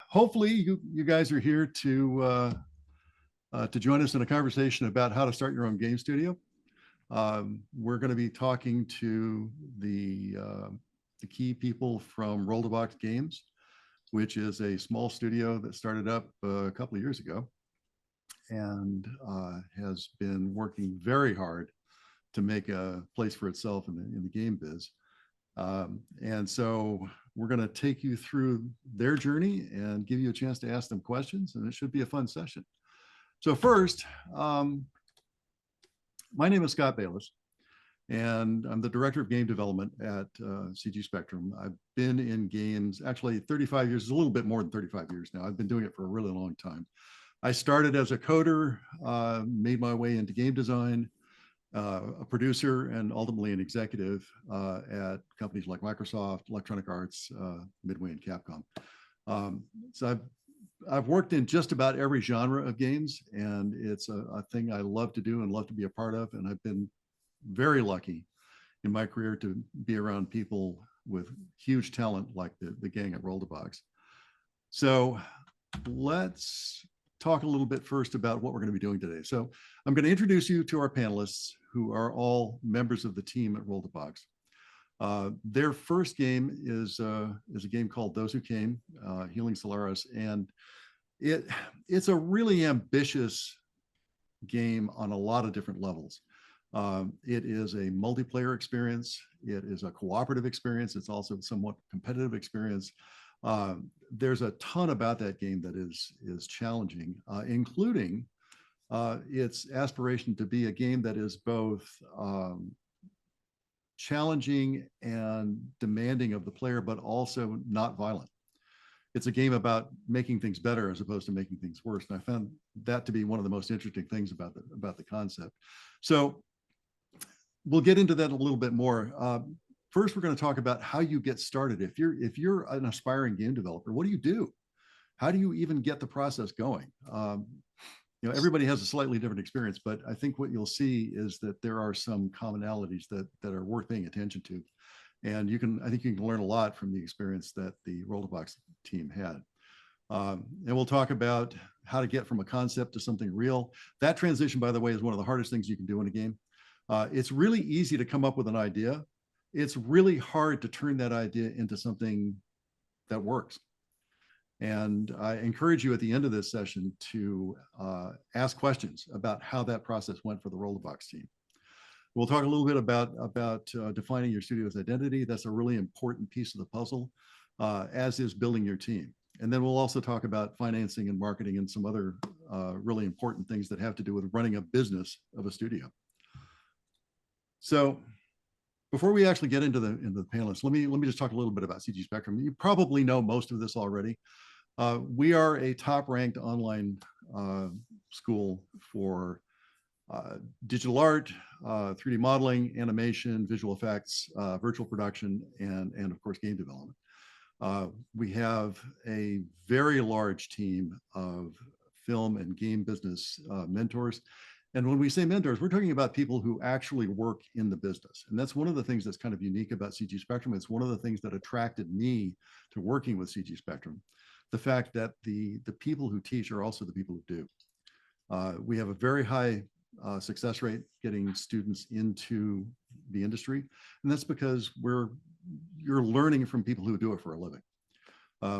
hopefully you guys are here to join us in a conversation about how to start your own game studio. We're going to be talking to the key people from RolldBox Games, which is a small studio that started up a couple of years ago and has been working very hard to make a place for itself in the game biz. And so we're going to take you through their journey and give you a chance to ask them questions, and it should be a fun session. So first, my name is Scot Bayless, and I'm the Director of Game Development at CG Spectrum. I've been in games, actually 35 years, a little bit more than 35 years now. I've been doing it for a really long time. I started as a coder, made my way into game design, a producer, and ultimately an executive at companies like Microsoft, Electronic Arts, Midway, and Capcom. So I've worked in just about every genre of games, and it's a thing I love to do and love to be a part of. And I've been very lucky in my career to be around people with huge talent like the gang at RolldBox. So let's talk a little bit first about what we're going to be doing today. So I'm going to introduce you to our panelists, who are all members of the team at RolldBox. Their first game is a game called Those Who Came, Healing Solarus, and it's a really ambitious game on a lot of different levels. It is a multiplayer experience. It is a cooperative experience. It's also a somewhat competitive experience. There's a ton about that game that is challenging, including its aspiration to be a game that is both challenging and demanding of the player, but also not violent. It's a game about making things better as opposed to making things worse. And I found that to be one of the most interesting things about the concept. So we'll get into that a little bit more. First, we're going to talk about how you get started. If you're an aspiring game developer, what do you do? How do you even get the process going? Everybody has a slightly different experience, but I think what you'll see is that there are some commonalities that are worth paying attention to. And I think you can learn a lot from the experience that the RolldBox team had. And we'll talk about how to get from a concept to something real. That transition, by the way, is one of the hardest things you can do in a game. It's really easy to come up with an idea. It's really hard to turn that idea into something that works. And I encourage you at the end of this session to ask questions about how that process went for the RolldBox team. We'll talk a little bit about defining your studio's identity. That's a really important piece of the puzzle, as is building your team. And then we'll also talk about financing and marketing and some other really important things that have to do with running a business of a studio. So before we actually get into the panelists, let me just talk a little bit about CG Spectrum. You probably know most of this already. We are a top-ranked online school for digital art, 3D modeling, animation, visual effects, virtual production, and of course, game development. We have a very large team of film and game business mentors. And when we say mentors, we're talking about people who actually work in the business. And that's one of the things that's kind of unique about CG Spectrum. It's one of the things that attracted me to working with CG Spectrum. The fact that the people who teach are also the people who do. We have a very high success rate getting students into the industry. And that's because you're learning from people who do it for a living.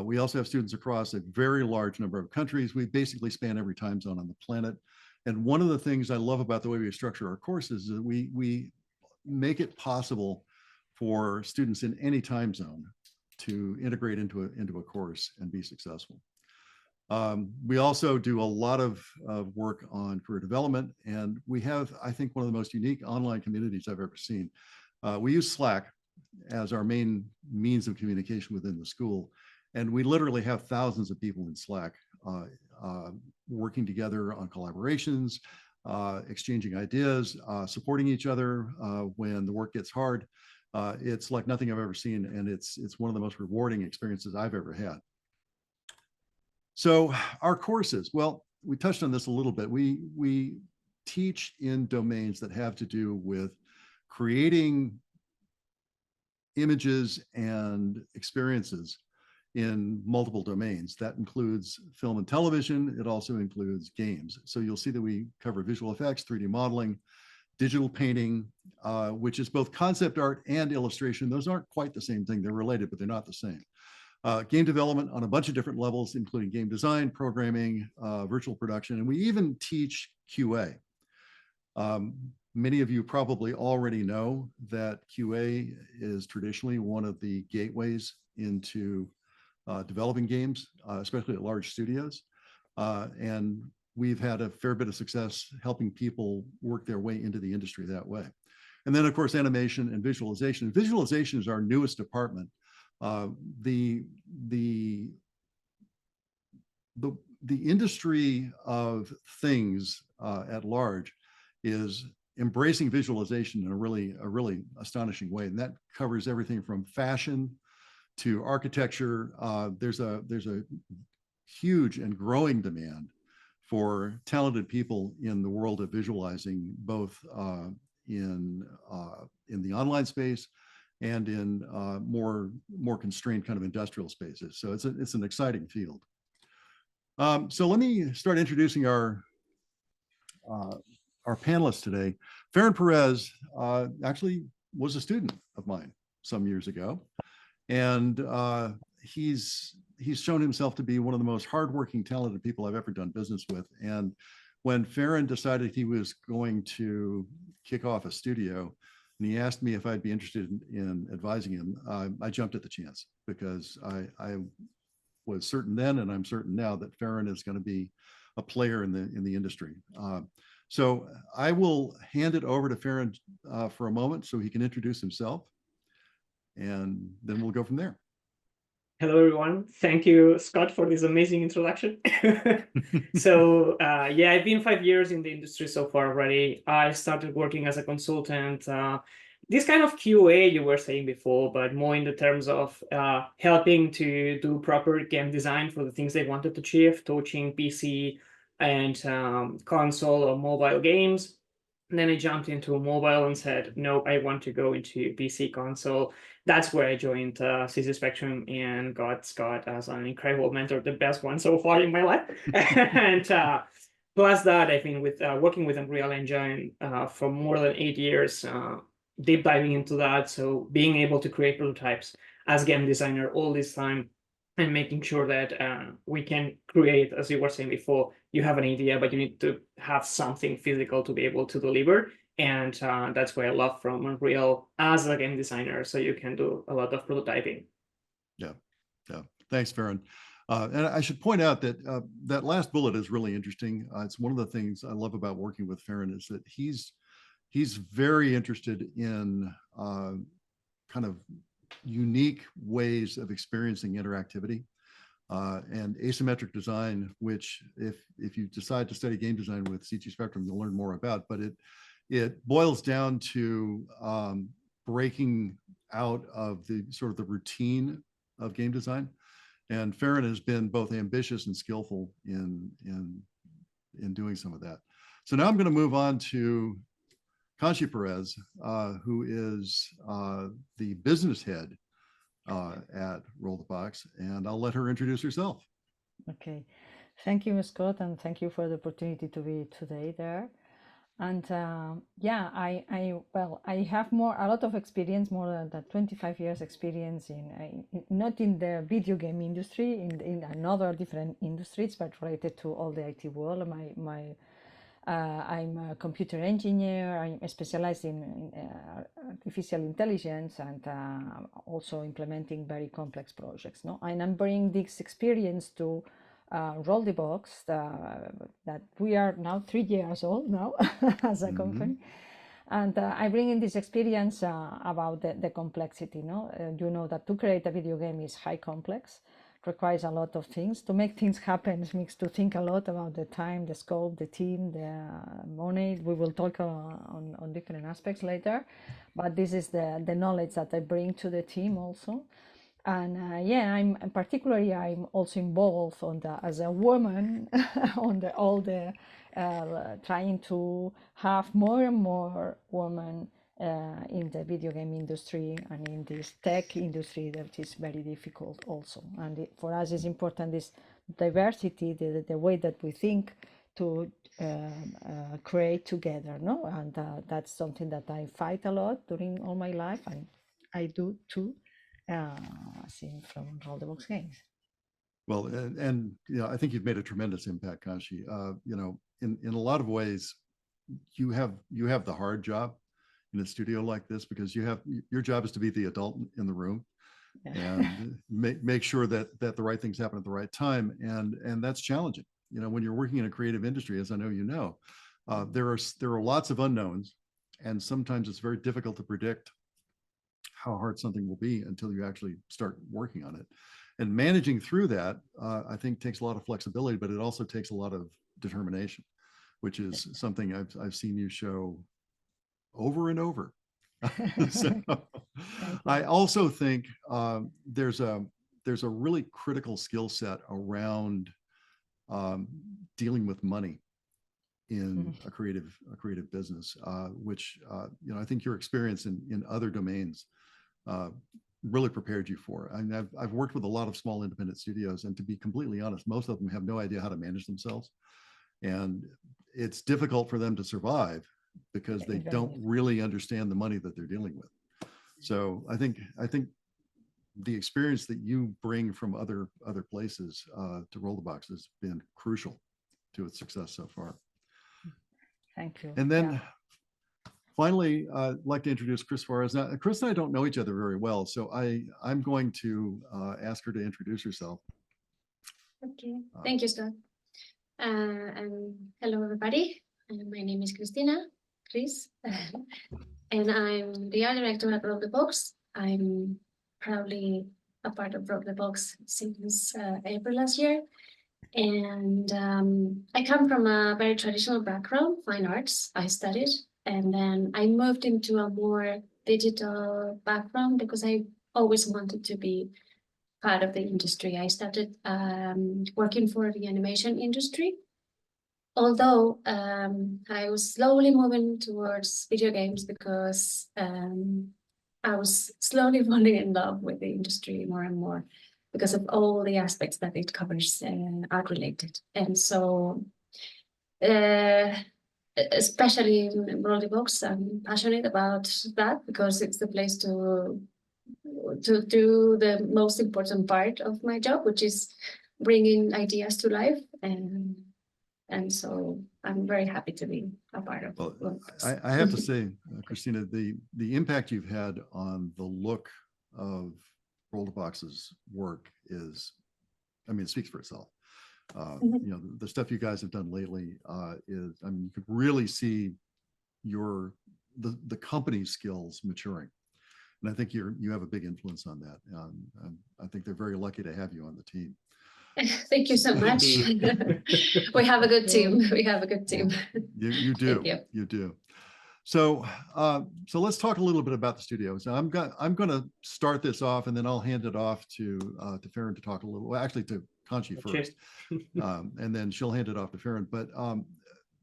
We also have students across a very large number of countries. We basically span every time zone on the planet. And one of the things I love about the way we structure our courses is that we make it possible for students in any time zone to integrate into a course and be successful. We also do a lot of work on career development, and we have, I think, one of the most unique online communities I've ever seen. We use Slack as our main means of communication within the school, and we literally have thousands of people in Slack working together on collaborations, exchanging ideas, supporting each other when the work gets hard. It's like nothing I've ever seen, and it's one of the most rewarding experiences I've ever had. So our courses, well, we touched on this a little bit. We teach in domains that have to do with creating images and experiences in multiple domains. That includes film and television. It also includes games. So you'll see that we cover visual effects, 3D modeling, digital painting, which is both concept art and illustration. Those aren't quite the same thing. They're related, but they're not the same. Game development on a bunch of different levels, including game design, programming, virtual production, and we even teach QA. Many of you probably already know that QA is traditionally one of the gateways into developing games, especially at large studios. And we've had a fair bit of success helping people work their way into the industry that way. And then, of course, animation and visualization. Visualization is our newest department. The industry of things at large is embracing visualization in a really astonishing way, and that covers everything from fashion to architecture. There's a huge and growing demand for talented people in the world of visualizing, both in the online space and in more constrained kind of industrial spaces. So it's an exciting field. So let me start introducing our panelists today. Ferran Perez actually was a student of mine some years ago, and he's shown himself to be one of the most hardworking, talented people I've ever done business with. And when Ferran decided he was going to kick off a studio, and he asked me if I'd be interested in advising him, I jumped at the chance, because I was certain then, and I'm certain now, that Ferran is going to be a player in the industry. So I will hand it over to Ferran for a moment so he can introduce himself, and then we'll go from there. Hello, everyone. Thank you, Scott, for this amazing introduction. So yeah, I've been 5 years in the industry so far already. I started working as a consultant. This kind of QA you were saying before, but more in the terms of helping to do proper game design for the things they wanted to achieve, touching PC and console or mobile games. And then I jumped into mobile and said, no, I want to go into PC console. That's where I joined CC Spectrum and got Scott as an incredible mentor, the best one so far in my life. And plus that, I've been working with Unreal Engine for more than 8 years, deep diving into that. So being able to create prototypes as game designer all this time, and making sure that we can create, as you were saying before, you have an idea, but you need to have something physical to be able to deliver. And that's what I love from Unreal as a game designer. So you can do a lot of prototyping. Yeah. Thanks, Ferran. And I should point out that that last bullet is really interesting. It's one of the things I love about working with Ferran, is that he's very interested in kind of unique ways of experiencing interactivity and asymmetric design, which if you decide to study game design with CG Spectrum, you'll learn more about. But it boils down to breaking out of the sort of the routine of game design. And Ferran has been both ambitious and skillful in doing some of that. So now I'm going to move on to Conxi Perez, who is the business head at RolldBox, and I'll let her introduce herself. Okay, thank you, Scott, and thank you for the opportunity to be today there. And yeah, I have a lot of experience, more than 25 years experience in not in the video game industry, in another different industries, but related to all the IT world. I'm a computer engineer. I'm specialized in artificial intelligence and also implementing very complex projects. No, and I'm bringing this experience to RolldBox, that we are now 3 years old now as a company, and I bring in this experience about the complexity. No, you know that to create a video game is high complex. Requires a lot of things. To make things happen, it makes to think a lot about the time, the scope, the team, the money. We will talk on different aspects later, but this is the knowledge that I bring to the team also. And yeah, I'm also involved as a woman on all the trying to have more and more women in the video game industry and in this tech industry that is very difficult also. And for us, it's important this diversity, the way that we think to create together, no? And that's something that I fight a lot during all my life, and I do too, seen from RolldBox Games. Well, and I think you've made a tremendous impact, Conxi. In a lot of ways, you have the hard job in a studio like this, because your job is to be the adult in the room and make sure that the right things happen at the right time, and that's challenging. When you're working in a creative industry, as I know there are lots of unknowns, and sometimes it's very difficult to predict how hard something will be until you actually start working on it. And managing through that, I think, takes a lot of flexibility, but it also takes a lot of determination, which is something I've seen you show over and over. So I also think there's a really critical skill set around dealing with money in a creative business, which I think your experience in other domains really prepared you for. I mean, I've worked with a lot of small independent studios, and to be completely honest, most of them have no idea how to manage themselves, and it's difficult for them to survive because they don't really understand the money that they're dealing with. So I think the experience that you bring from other places to RolldBox has been crucial to its success so far. Thank you. And then finally, I'd like to introduce Cris Suarez. Now, Cris and I don't know each other very well, so I'm going to ask her to introduce herself. Okay, thank you, Scott. And hello, everybody. My name is Cris, and I'm the art director at RolldBox. I'm proudly a part of RolldBox since April last year. And I come from a very traditional background, fine arts. I studied, and then I moved into a more digital background because I always wanted to be part of the industry. I started working for the animation industry, although I was slowly moving towards video games because I was slowly falling in love with the industry more and more because of all the aspects that it covers, art related. And so, especially in RolldBox, I'm passionate about that because it's the place to do the most important part of my job, which is bringing ideas to life. And so I'm very happy to be a part of it. Well, I have to say, Cristina, the impact you've had on the look of RolldBox's work is, I mean, it speaks for itself. The stuff you guys have done lately is, I mean, you could really see the company's skills maturing. And I think you have a big influence on that. I think they're very lucky to have you on the team. Thank you so much. We have a good team. We have a good team. You do. You do. So let's talk a little bit about the studio. So I'm going to start this off, and then I'll hand it off to Ferran to talk a little. Well, actually, to Conxi first, and then she'll hand it off to Ferran. But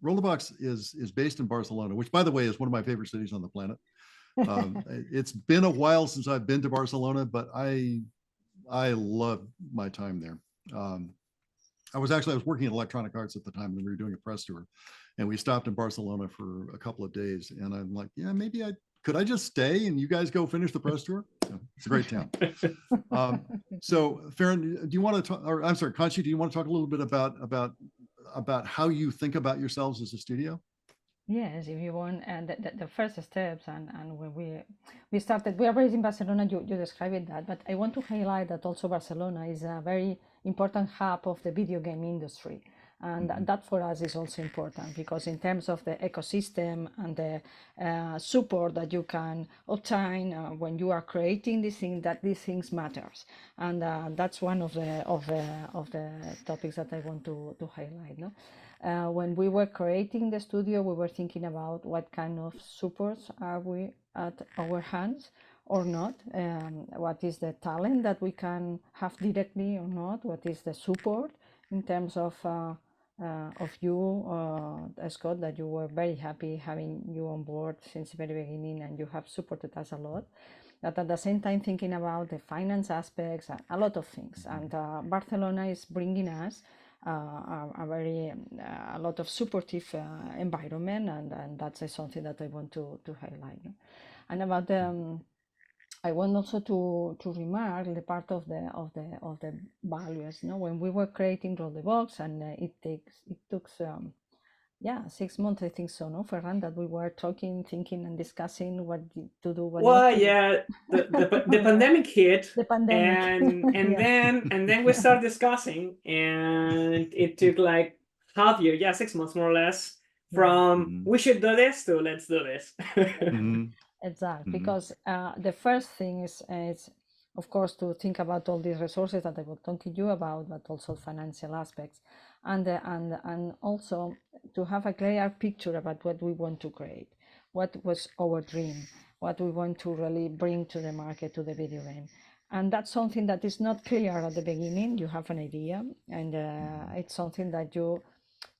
RolldBox is based in Barcelona, which, by the way, is one of my favorite cities on the planet. It's been a while since I've been to Barcelona, but I love my time there. I was working at Electronic Arts at the time, and we were doing a press tour, and we stopped in Barcelona for a couple of days, and I'm like, yeah, maybe could I just stay and you guys go finish the press tour? So, it's a great town. So Ferran, do you want to talk, or I'm sorry, Conxi, do you want to talk a little bit about how you think about yourselves as a studio? Yes, if you want, and the first steps, and when we started, we are based in Barcelona. You described that, but I want to highlight that also Barcelona is a very important hub of the video game industry, and that for us is also important because in terms of the ecosystem and the support that you can obtain when you are creating these things, that these things matters, and that's one of the topics that I want to highlight. No. When we were creating the studio, we were thinking about what kind of supports are we at our hands or not, what is the talent that we can have directly or not, what is the support in terms of of you, Scott, that you were very happy having you on board since the very beginning, and you have supported us a lot. But at the same time, thinking about the finance aspects, a lot of things. And Barcelona is bringing us a lot of supportive environment, and that's something that I want to highlight. And about the I want also to remark the part of the values. When we were creating RolldBox, and it took 6 months, I think so, no, Ferran, that we were talking, thinking, and discussing what to do. The pandemic hit, the pandemic, and then we started discussing, and it took like half year, 6 months more or less, from we should do this to let's do this. Exactly, because the first thing is of course to think about all these resources that I will talk to you about, but also financial aspects, and also to have a clear picture about what we want to create, what was our dream, what we want to really bring to the market, to the video game. And that's something that is not clear at the beginning. You have an idea, and it's something that you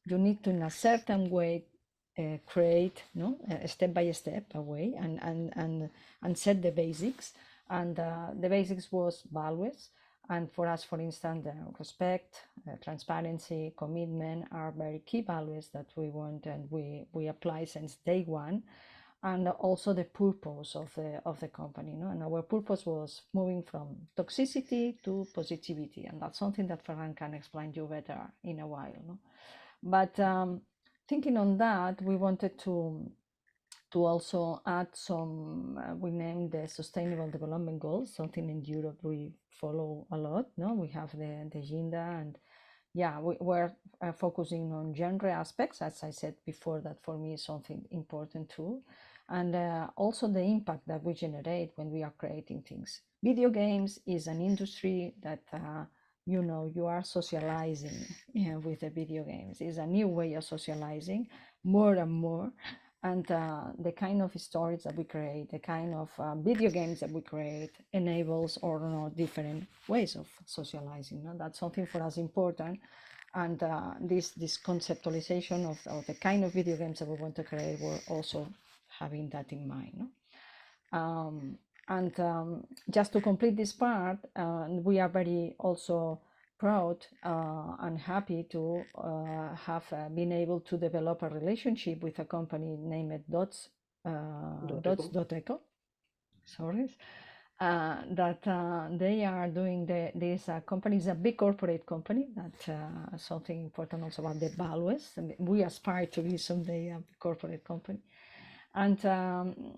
need to, in a certain way, create, step by step a way, and set the basics. And the basics was values, and for us, for instance, respect, transparency, commitment are very key values that we want, and we apply since day one. And also the purpose of the company, and our purpose was moving from toxicity to positivity, and that's something that Ferran can explain to you better in a while. But thinking on that, we wanted to also add some, we named the Sustainable Development Goals, something in Europe we follow a lot. We have the agenda, and we're focusing on gender aspects, as I said before, that for me is something important too. And also the impact that we generate when we are creating things. Video games is an industry that you are socializing with the video games. It's a new way of socializing more and more. And the kind of stories that we create, the kind of video games that we create enables different ways of socializing. That's something for us important. And this conceptualization of the kind of video games that we want to create, we're also having that in mind. And just to complete this part, we are very also proud and happy to have been able to develop a relationship with a company named Dots.eco. Sorry. That they are doing this company is a big corporate company. That's something important also about the values. We aspire to be someday a corporate company. And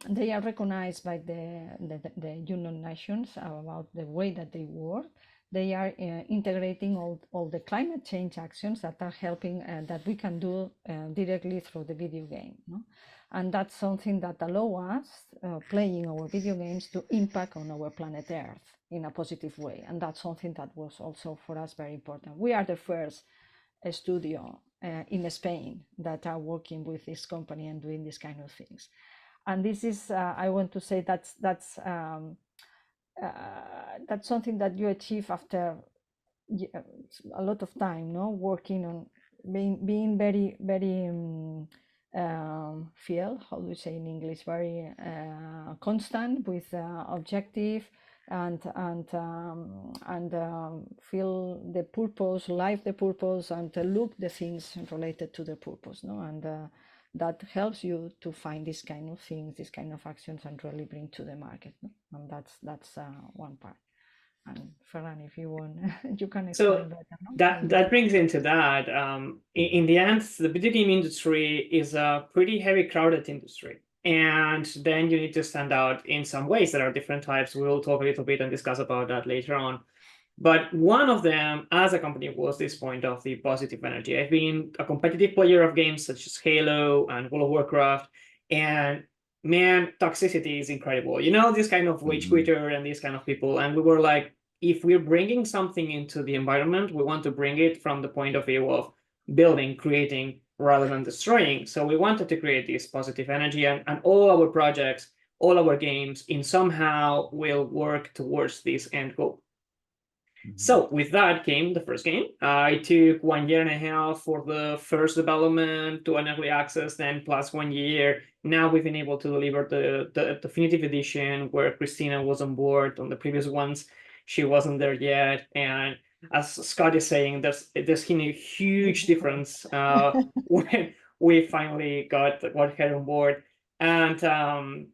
they are recognized by the United Nations about the way that they work. They are integrating all the climate change actions that are helping, that we can do directly through the video game. And that's something that allows us, playing our video games, to impact on our planet Earth in a positive way. And that's something that was also for us very important. We are the first studio in Spain that are working with this company and doing this kind of things. And this is, I want to say, that's something that you achieve after a lot of time, working on being very, very fiel, how do you say in English, very constant with objective, and feel the purpose, live the purpose, and look the things related to the purpose, and that helps you to find this kind of things, this kind of actions, and really bring to the market. And that's one part. And Ferran, if you want, you can explain better. That brings into that. In the end, the video game industry is a pretty heavy crowded industry. And then you need to stand out in some ways. There are different types. We'll talk a little bit and discuss about that later on. But one of them, as a company, was this point of the positive energy. I've been a competitive player of games such as Halo and World of Warcraft, and man, toxicity is incredible. This kind of wage quitter and these kind of people. And we were like, if we're bringing something into the environment, we want to bring it from the point of view of building, creating, rather than destroying. So we wanted to create this positive energy, and all our projects, all our games in somehow will work towards this end goal. So with that came the first game. It took 1.5 years for the first development to an early access, then plus 1 year. Now we've been able to deliver the definitive edition where Christina was on board. On the previous ones, she wasn't there yet. And as Scott is saying, there's been a huge difference when we finally got her on board. And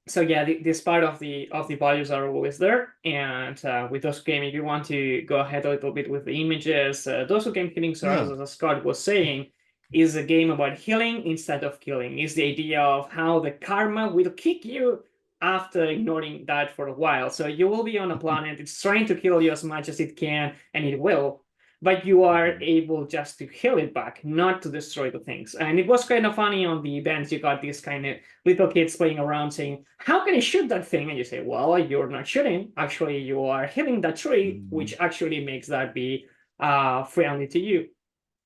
so yeah, this part of the values are always there. And with those game, if you want to go ahead a little bit with the images, those who came Healing Solarus, as Scott was saying, is a game about healing instead of killing. Is the idea of how the karma will kick you after ignoring that for a while. So you will be on a planet, it's trying to kill you as much as it can, and it will, but you are able just to heal it back, not to destroy the things. And it was kind of funny on the events, you got these kind of little kids playing around saying, how can I shoot that thing? And you say, well, you're not shooting. Actually, you are hitting that tree, which actually makes that be friendly to you.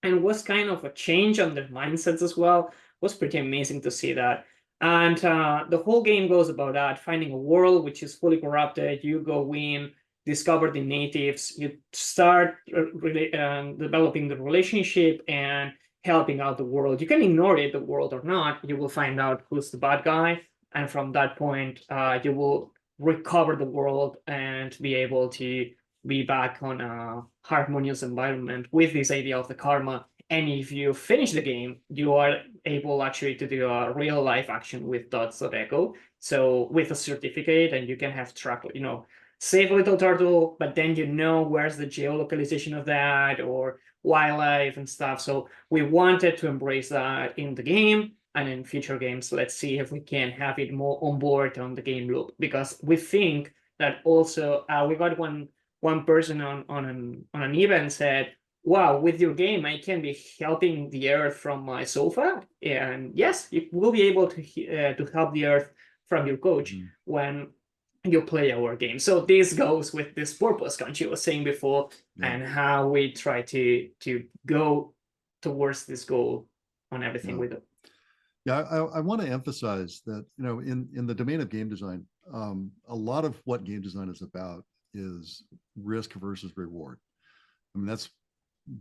And it was kind of a change on their mindsets as well. It was pretty amazing to see that. And the whole game goes about that, finding a world which is fully corrupted. You go in, discover the natives, you start developing the relationship and helping out the world. You can ignore it, the world or not. You will find out who's the bad guy. And from that point, you will recover the world and be able to be back on a harmonious environment with this idea of the karma. And if you finish the game, you are able actually to do a real life action with dots of echo. So with a certificate, and you can have track, save a little turtle, but then you know where's the geolocalization of that or wildlife and stuff. So we wanted to embrace that in the game, and in future games, let's see if we can have it more on board on the game loop, because we think that also we got one person on an event said, wow, with your game, I can be helping the Earth from my sofa. And yes, you will be able to help the Earth from your couch when you play our game. So this goes with this purpose, Conxi was saying before, and how we try to go towards this goal on everything we do. Yeah, I want to emphasize that, in the domain of game design, a lot of what game design is about is risk versus reward. I mean, that's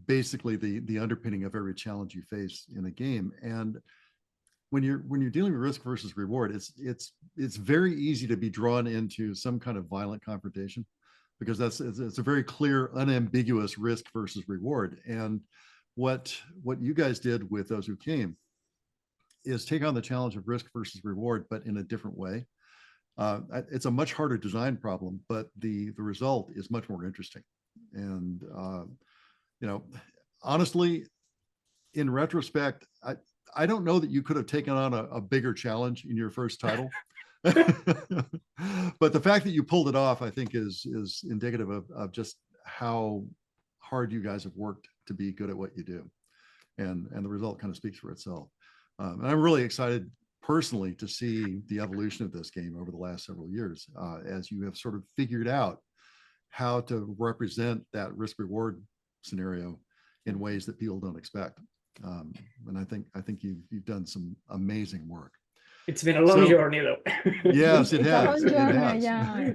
basically the underpinning of every challenge you face in a game. And when you're dealing with risk versus reward, it's very easy to be drawn into some kind of violent confrontation, because it's a very clear, unambiguous risk versus reward. And what you guys did with those who came is take on the challenge of risk versus reward, but in a different way. It's a much harder design problem, but the result is much more interesting. And honestly, in retrospect, I don't know that you could have taken on a bigger challenge in your first title. But the fact that you pulled it off, I think, is indicative of just how hard you guys have worked to be good at what you do. And the result kind of speaks for itself. And I'm really excited personally to see the evolution of this game over the last several years, as you have sort of figured out how to represent that risk reward scenario in ways that people don't expect. And I think you've done some amazing work. It's been a long journey, though. Yes, it has. It's a long journey, yeah.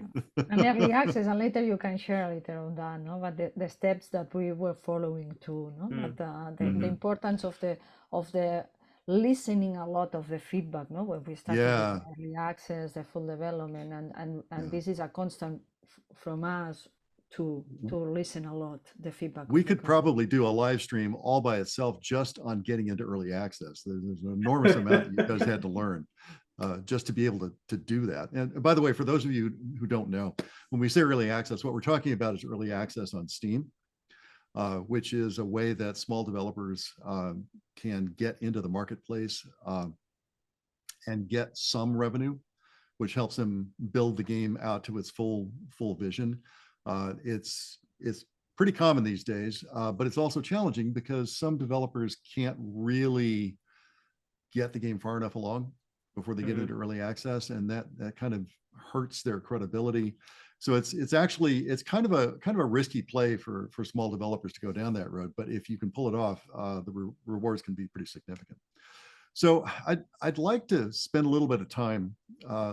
And early access, and later you can share later on that, no? But the steps that we were following too, no? But the importance of the listening a lot of the feedback, no? When we started with early access, the full development, and this is a constant from us to listen a lot, the feedback. We could probably do a live stream all by itself just on getting into early access. There's an enormous amount that you guys had to learn just to be able to do that. And by the way, for those of you who don't know, when we say early access, what we're talking about is early access on Steam, which is a way that small developers can get into the marketplace and get some revenue, which helps them build the game out to its full vision. It's pretty common these days, but it's also challenging because some developers can't really get the game far enough along before they get into early access, and that kind of hurts their credibility. So it's kind of a risky play for small developers to go down that road. But if you can pull it off, the rewards can be pretty significant. So I'd like to spend a little bit of time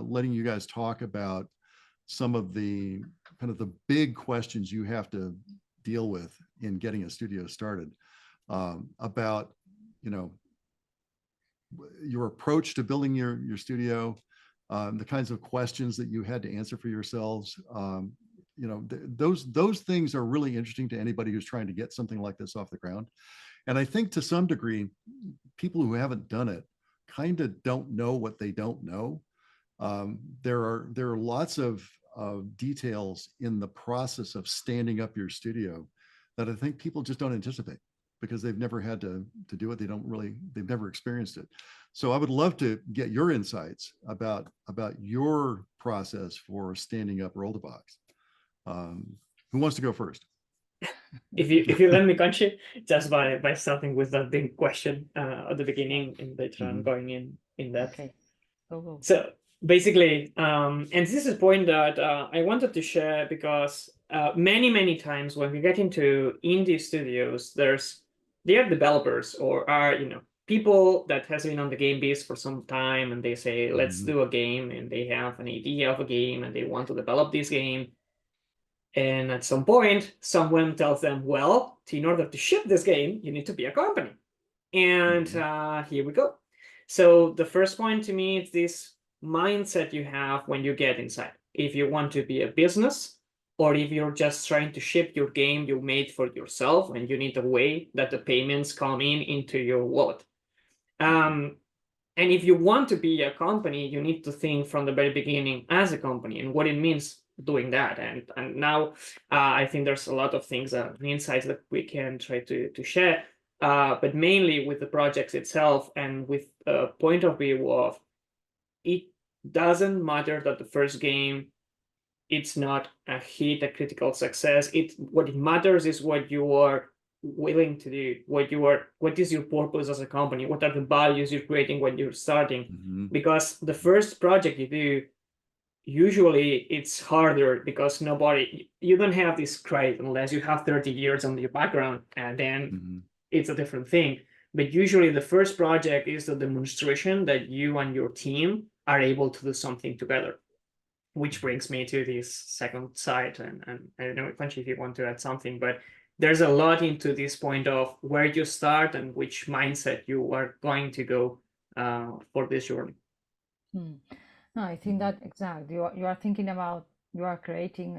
letting you guys talk about some of the kind of the big questions you have to deal with in getting a studio started, about, you know, your approach to building your studio, the kinds of questions that you had to answer for yourselves. You know, those things are really interesting to anybody who's trying to get something like this off the ground. And I think to some degree, people who haven't done it kind of don't know what they don't know. There are lots of details in the process of standing up your studio that I think people just don't anticipate, because they've never had to do it. They've never experienced it. So I would love to get your insights about your process for standing up RolldBox. Who wants to go first? If you let me, Conxi, just by starting with that big question at the beginning, and later on going in depth. Okay. Go. So basically, and this is a point that I wanted to share, because many times when we get into indie studios, they are developers, or are, you know, people that has been on the game biz for some time, and they say, let's do a game, and they have an idea of a game, and they want to develop this game. And at some point, someone tells them, well, in order to ship this game, you need to be a company. And here we go. So the first point to me is this mindset you have when you get inside. If you want to be a business, or if you're just trying to ship your game you made for yourself, and you need a way that the payments come into your wallet. And if you want to be a company, you need to think from the very beginning as a company and what it means doing that. And now I think there's a lot of things and insights that we can try to share, but mainly with the projects itself, and with a point of view of, it doesn't matter that the first game, it's not a hit, a critical success. What it matters is what you are willing to do, what is your purpose as a company, what are the values you're creating when you're starting. Because the first project you do, usually it's harder, because you don't have this credit unless you have 30 years on your background, and then it's a different thing. But usually the first project is the demonstration that you and your team are able to do something together. Which brings me to this second side, and I don't know, Conxi, if you want to add something, but there's a lot into this point of where you start and which mindset you are going to go for this journey. No, I think that exactly. You are thinking about, you are creating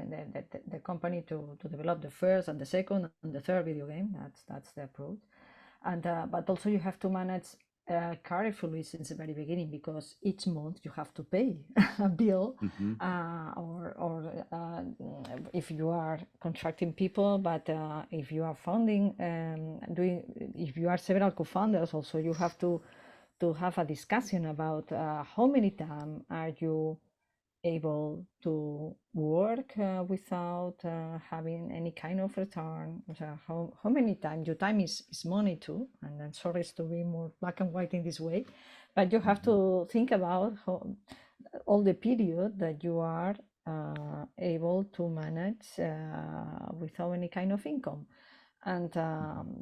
the company to develop the first and the second and the third video game. That's the approach, and but also you have to manage carefully since the very beginning, because each month you have to pay a bill, or if you are contracting people, but if you are funding, if you are several co-founders, also you have to have a discussion about how many time are you able to work without having any kind of return. So how many time, your time is money too, and I'm sorry to be more black and white in this way, but you have to think about all the period that you are able to manage without any kind of income. And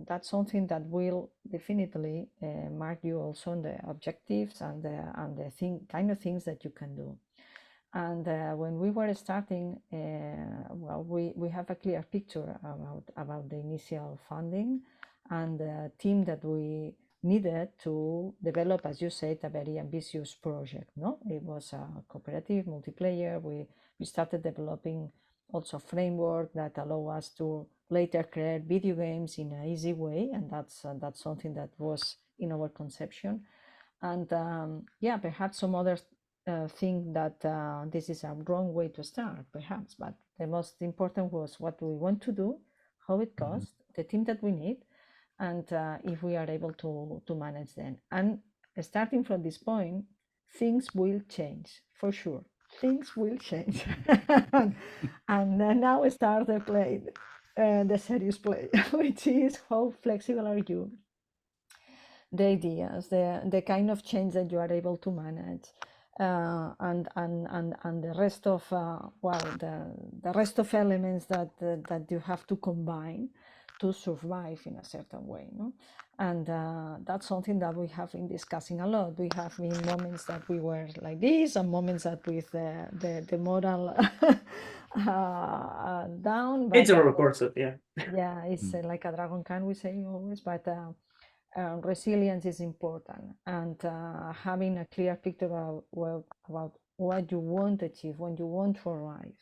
that's something that will definitely mark you also on the objectives and the kind of things that you can do. And when we were starting, well, we have a clear picture about the initial funding and the team that we needed to develop, as you said, a very ambitious project. No, it was a cooperative multiplayer. We started developing also framework that allow us to later create video games in an easy way, and that's something that was in our conception. And yeah, perhaps some others think that this is a wrong way to start, perhaps, but the most important was what we want to do, how it costs, the team that we need, and if we are able to manage them. And starting from this point, things will change for sure. Things will change. And now we start the play, the serious play, which is how flexible are you? The ideas, the kind of change that you are able to manage, and the rest of well, the rest of elements that you have to combine to survive in a certain way, no? And that's something that we have been discussing a lot. We have been moments that we were like this, and moments that with the moral down. It's But a roller coaster, yeah. yeah, it's like a dragon can, we say always, but resilience is important, and having a clear picture about what you want to achieve, when you want to arrive,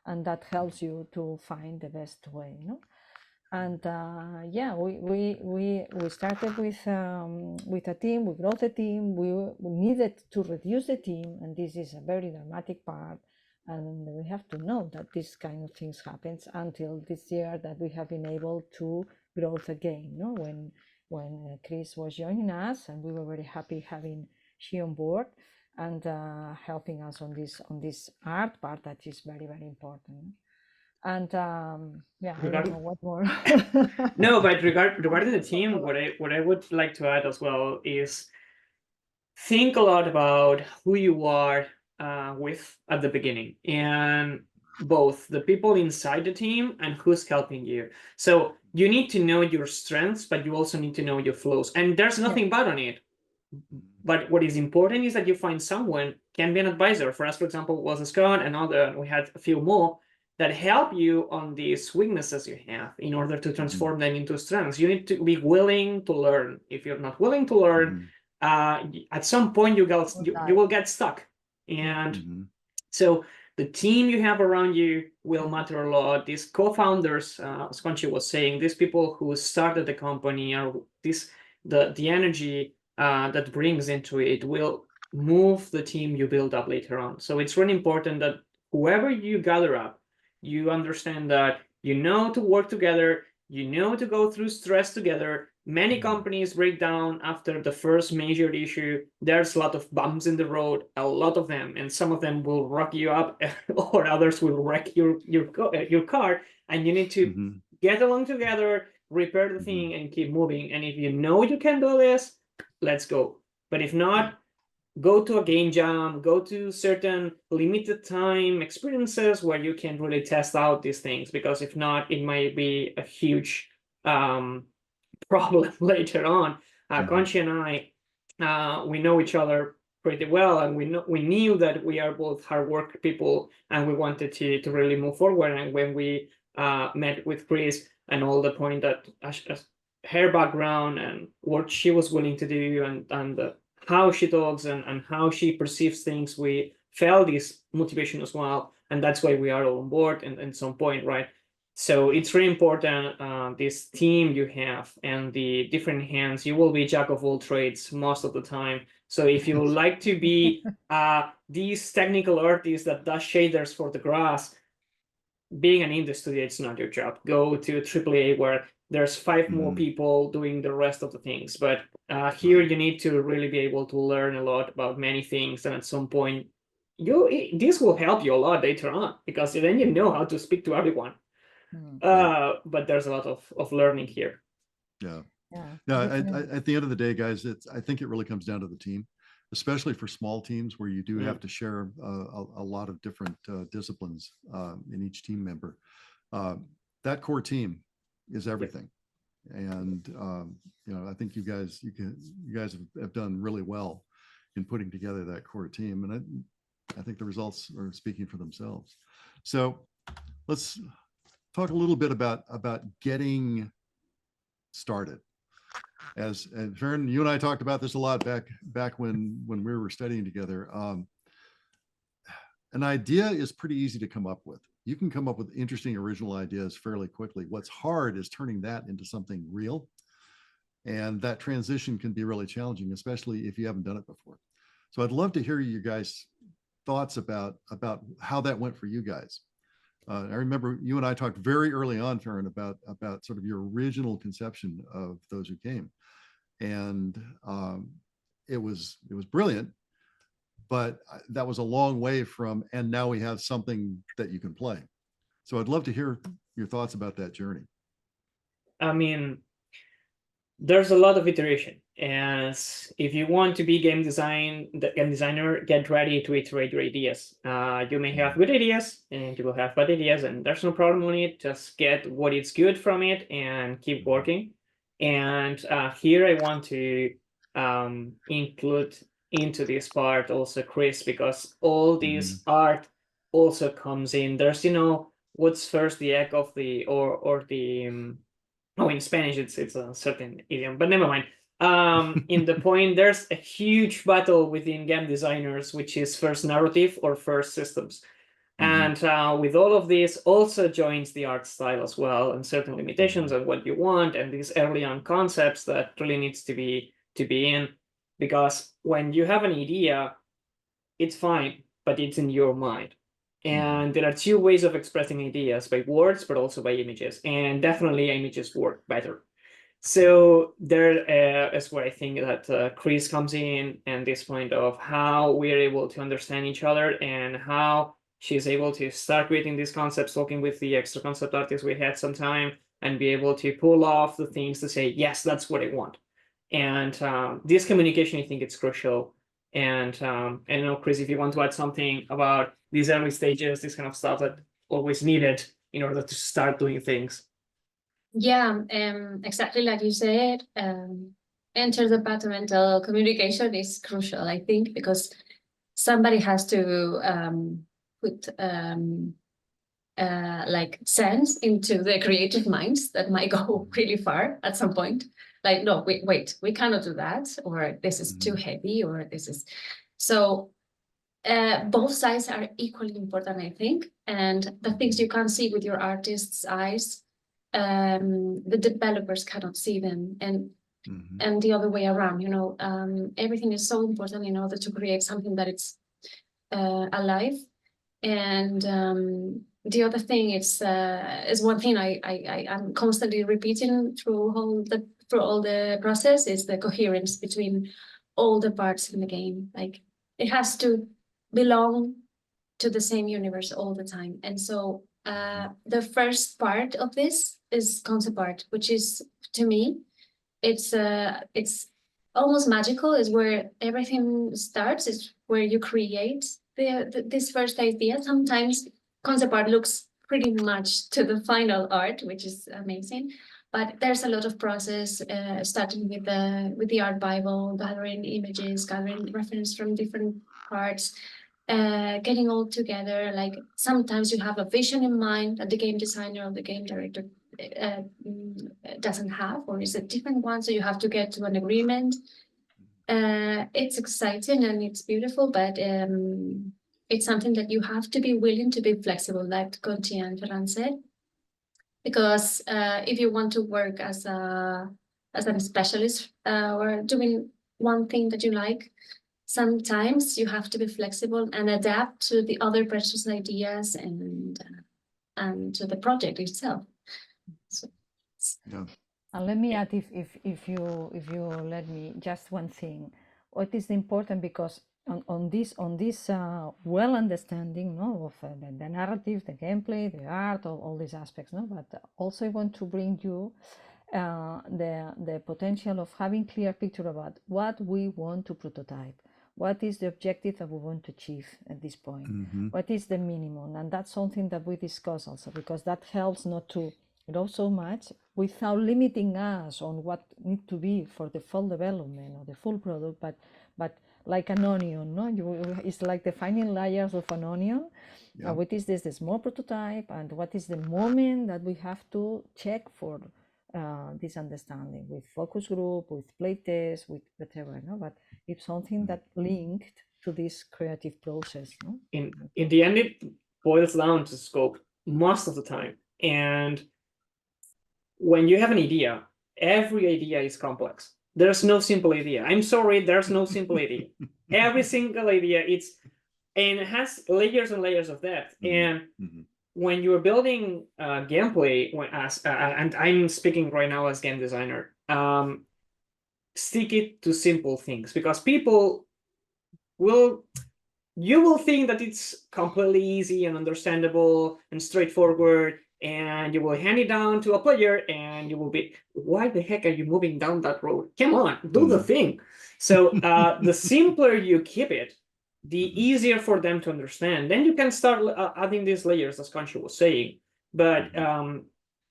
and that helps you to find the best way, no? And yeah, we started with a team. We grew the team. We needed to reduce the team, and this is a very dramatic part. And we have to know that this kind of things happens until this year that we have been able to grow again. No, when Cris was joining us, and we were very happy having she on board and helping us on this art part that is very, very important. And yeah, I don't know what more. No, but regarding the team, what I would like to add as well is think a lot about who you are with at the beginning, and both the people inside the team and who's helping you. So you need to know your strengths, but you also need to know your flaws. And there's nothing bad on it. But what is important is that you find someone, can be an advisor. For us, for example, was Scot, and we had a few more that help you on these weaknesses you have in order to transform them into strengths. You need to be willing to learn. If you're not willing to learn, at some point you will get stuck. And so the team you have around you will matter a lot. These co-founders, as Conxi was saying, these people who started the company, are the energy that brings into it will move the team you build up later on. So it's really important that whoever you gather up, you understand that you know to work together, you know to go through stress together. Many companies break down after the first major issue. There's a lot of bumps in the road, a lot of them, and some of them will rock you up, or others will wreck your car, and you need to get along together, repair the thing, and keep moving. And if you know you can do this, let's go. But if not, go to a game jam, go to certain limited time experiences where you can really test out these things, because if not, it might be a huge problem later on. Conxi and I, we know each other pretty well, and we knew that we are both hard work people, and we wanted to really move forward. And when we met with Cris, and all the point that her background and what she was willing to do, and how she talks and how she perceives things, we felt this motivation as well, and that's why we are all on board at some point, right? So it's really important, this team you have and the different hands. You will be jack of all trades most of the time. So if you like to be these technical artists that does shaders for the grass, being an indie studio, it's not your job. Go to AAA where there's 5 more people doing the rest of the things. But here you need to really be able to learn a lot about many things, and at some point this will help you a lot later on, because then you know how to speak to everyone. But there's a lot of learning here. Yeah. At the end of the day, guys, I think it really comes down to the team, especially for small teams where you do have to share a lot of different disciplines in each team member. That core team is everything. And I think you guys have done really well in putting together that core team, and I think the results are speaking for themselves. So let's talk a little bit about getting started. And Ferran, you and I talked about this a lot back when we were studying together. An idea is pretty easy to come up with. You can come up with interesting original ideas fairly quickly. What's hard is turning that into something real. And that transition can be really challenging, especially if you haven't done it before. So I'd love to hear you guys' thoughts about how that went for you guys. I remember you and I talked very early on, Ferran, about sort of your original conception of Those Who Came. And it was brilliant, but that was a long way from, and now we have something that you can play. So I'd love to hear your thoughts about that journey. I mean, there's a lot of iteration, as if you want to be game designer, get ready to iterate your ideas. You may have good ideas and you will have bad ideas, and there's no problem on it. Just get what is good from it and keep working. And here I want to include into this part also Cris, because all this art also comes in. There's, what's first, the egg of the or the oh, in Spanish it's a certain idiom, but never mind. In the point, there's a huge battle within game designers, which is first narrative or first systems. And with all of this also joins the art style as well, and certain limitations of what you want, and these early on concepts that really needs to be in, because when you have an idea, it's fine, but it's in your mind. And there are two ways of expressing ideas, by words, but also by images, and definitely images work better. So there is where I think that Cris comes in, and this point of how we're able to understand each other, and how she's able to start creating these concepts, talking with the extra concept artists we had some time, and be able to pull off the things to say, yes, that's what I want. And this communication, I think it's crucial. And I Cris, if you want to add something about these early stages, this kind of stuff that always needed in order to start doing things. Yeah, exactly like you said, interdepartmental communication is crucial, I think, because somebody has to put like sense into the creative minds that might go really far at some point. Like, no, wait, we cannot do that, or this is too heavy, or this is so. Both sides are equally important, I think, and the things you can't see with your artist's eyes, the developers cannot see them, and the other way around. Everything is so important in order to create something that it's alive. And the other thing is one thing I'm constantly repeating through all the process, is the coherence between all the parts in the game. Like, it has to belong to the same universe all the time. And so the first part of this is concept art, which is, to me, it's almost magical. Is where everything starts. It's where you create this first idea. Sometimes concept art looks pretty much to the final art, which is amazing. But there's a lot of process, starting with the art Bible, gathering images, gathering reference from different parts, getting all together. Like, sometimes you have a vision in mind that the game designer or the game director doesn't have, or is a different one, so you have to get to an agreement. It's exciting and it's beautiful, but it's something that you have to be willing to be flexible, like Conxi and Ferran said, because if you want to work as a specialist or doing one thing that you like, sometimes you have to be flexible and adapt to the other person's ideas and to the project itself. So, yeah. And let me add, if you let me, just one thing. What is important, because on this well understanding, of the narrative, the gameplay, the art, all these aspects, but also I want to bring you the potential of having clear picture about what we want to prototype. What is the objective that we want to achieve at this point? What is the minimum? And that's something that we discuss also, because that helps not to grow so much without limiting us on what need to be for the full development or the full product, but like an onion, it's like defining layers of an onion. Yeah. What is the small prototype, and what is the moment that we have to check for this understanding with focus group, with playtest, with whatever, but it's something that linked to this creative process. In the end, it boils down to scope most of the time. And when you have an idea, every idea is complex. There's no simple idea. I'm sorry, there's no simple idea. Every single idea, and it has layers and layers of depth. And when you're building gameplay, and I'm speaking right now as game designer, stick it to simple things, because you will think that it's completely easy and understandable and straightforward, and you will hand it down to a player, and you will be, why the heck are you moving down that road? Come on, do the thing. So the simpler you keep it, the easier for them to understand. Then you can start adding these layers, as Conxi was saying. But and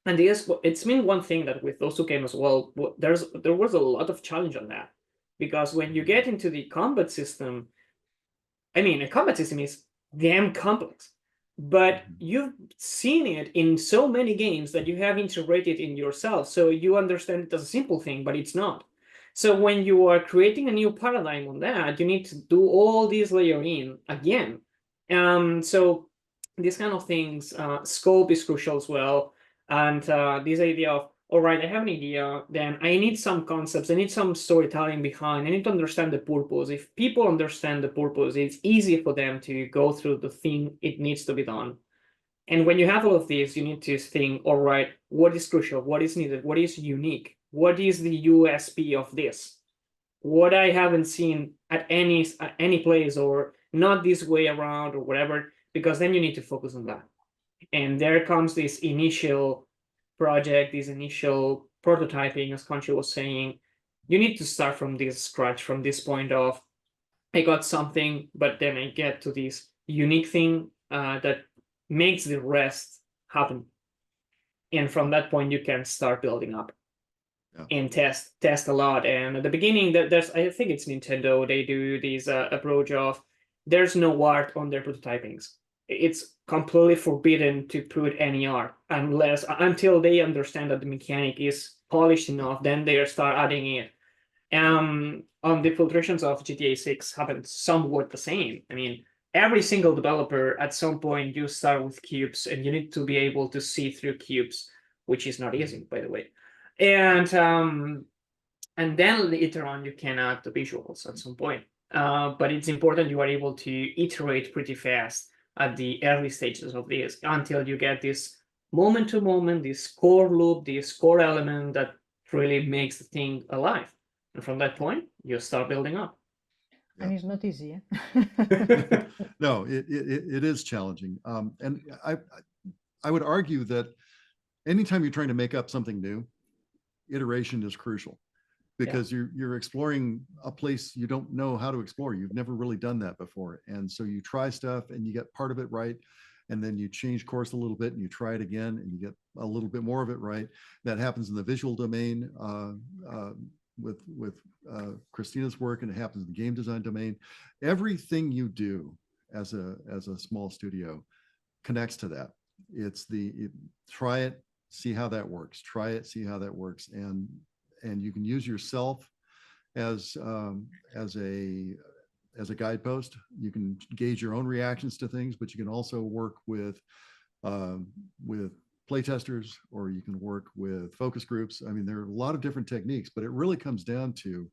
it's been one thing that with those two games as well, there was a lot of challenge on that, because when you get into the combat system, I mean, a combat system is damn complex, but you've seen it in so many games that you have integrated in yourself, so you understand it as a simple thing, but it's not. So when you are creating a new paradigm on that, you need to do all these layering again. So these kind of things, scope is crucial as well, and this idea of, all right, I have an idea, then I need some concepts, I need some storytelling behind, I need to understand the purpose. If people understand the purpose, it's easy for them to go through the thing it needs to be done. And when you have all of this, you need to think, all right, what is crucial, what is needed, what is unique, what is the USP of this? What I haven't seen at any place, or not this way around, or whatever, because then you need to focus on that. And there comes this initial project, this initial prototyping, as Conxi was saying. You need to start from this scratch, from this point of, I got something, but then I get to this unique thing that makes the rest happen. And from that point, you can start building up and test a lot. And at the beginning, there's, I think it's Nintendo, they do this approach of, there's no art on their prototypings. It's completely forbidden to put any art until they understand that the mechanic is polished enough, then they start adding it. On the filtrations of GTA 6 happened somewhat the same. I mean, every single developer at some point, you start with cubes, and you need to be able to see through cubes, which is not easy, by the way. And then later on, you can add the visuals at some point. But it's important you are able to iterate pretty fast at the early stages of this, until you get this moment to moment, this core loop, this core element that really makes the thing alive. And from that point, you start building up. And it's not easy. Eh? No, it is challenging. And I would argue that anytime you're trying to make up something new, iteration is crucial, because you're exploring a place you don't know how to explore. You've never really done that before. And so you try stuff and you get part of it right, and then you change course a little bit and you try it again and you get a little bit more of it right. That happens in the visual domain with Christina's work, and it happens in the game design domain. Everything you do as a small studio connects to that. It's try it, see how that works. Try it, see how that works, and you can use yourself as a guidepost. You can gauge your own reactions to things, but you can also work with playtesters, or you can work with focus groups. I mean, there are a lot of different techniques, but it really comes down to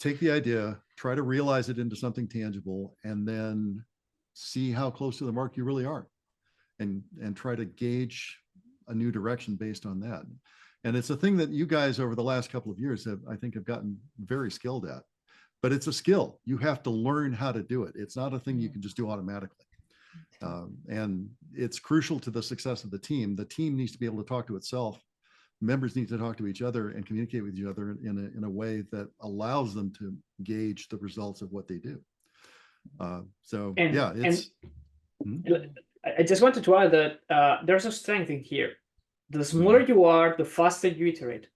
take the idea, try to realize it into something tangible, and then see how close to the mark you really are, and try to gauge a new direction based on that. And it's a thing that you guys over the last couple of years have gotten very skilled at, but it's a skill. You have to learn how to do it. It's not a thing you can just do automatically. And it's crucial to the success of the team. The team needs to be able to talk to itself. Members need to talk to each other and communicate with each other in a way that allows them to gauge the results of what they do. I just wanted to add that there's a strength in here. The smaller you are, the faster you iterate.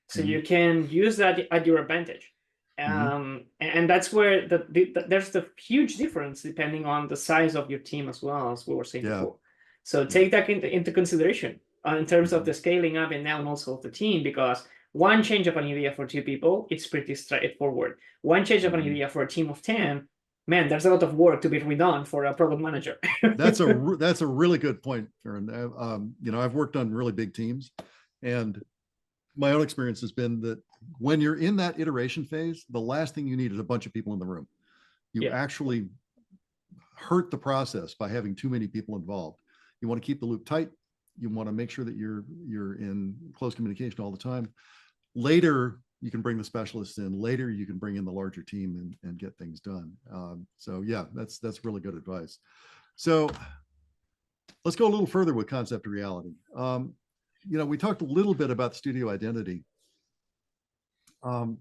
So you can use that at your advantage. And that's where there's the huge difference depending on the size of your team as well, as we were saying before. So take that into consideration in terms of the scaling up and down also of the team, because one change of an idea for 2 people, it's pretty straightforward. One change of an idea for a team of 10, man, there's a lot of work to be redone for a product manager. That's a really good point, Ferran. I've worked on really big teams, and my own experience has been that when you're in that iteration phase, the last thing you need is a bunch of people in the room. You actually hurt the process by having too many people involved. You want to keep the loop tight. You want to make sure that you're in close communication all the time. Later, you can bring the specialists in. Later, you can bring in the larger team and get things done. So yeah, that's really good advice. So let's go a little further with concept to reality. We talked a little bit about studio identity. And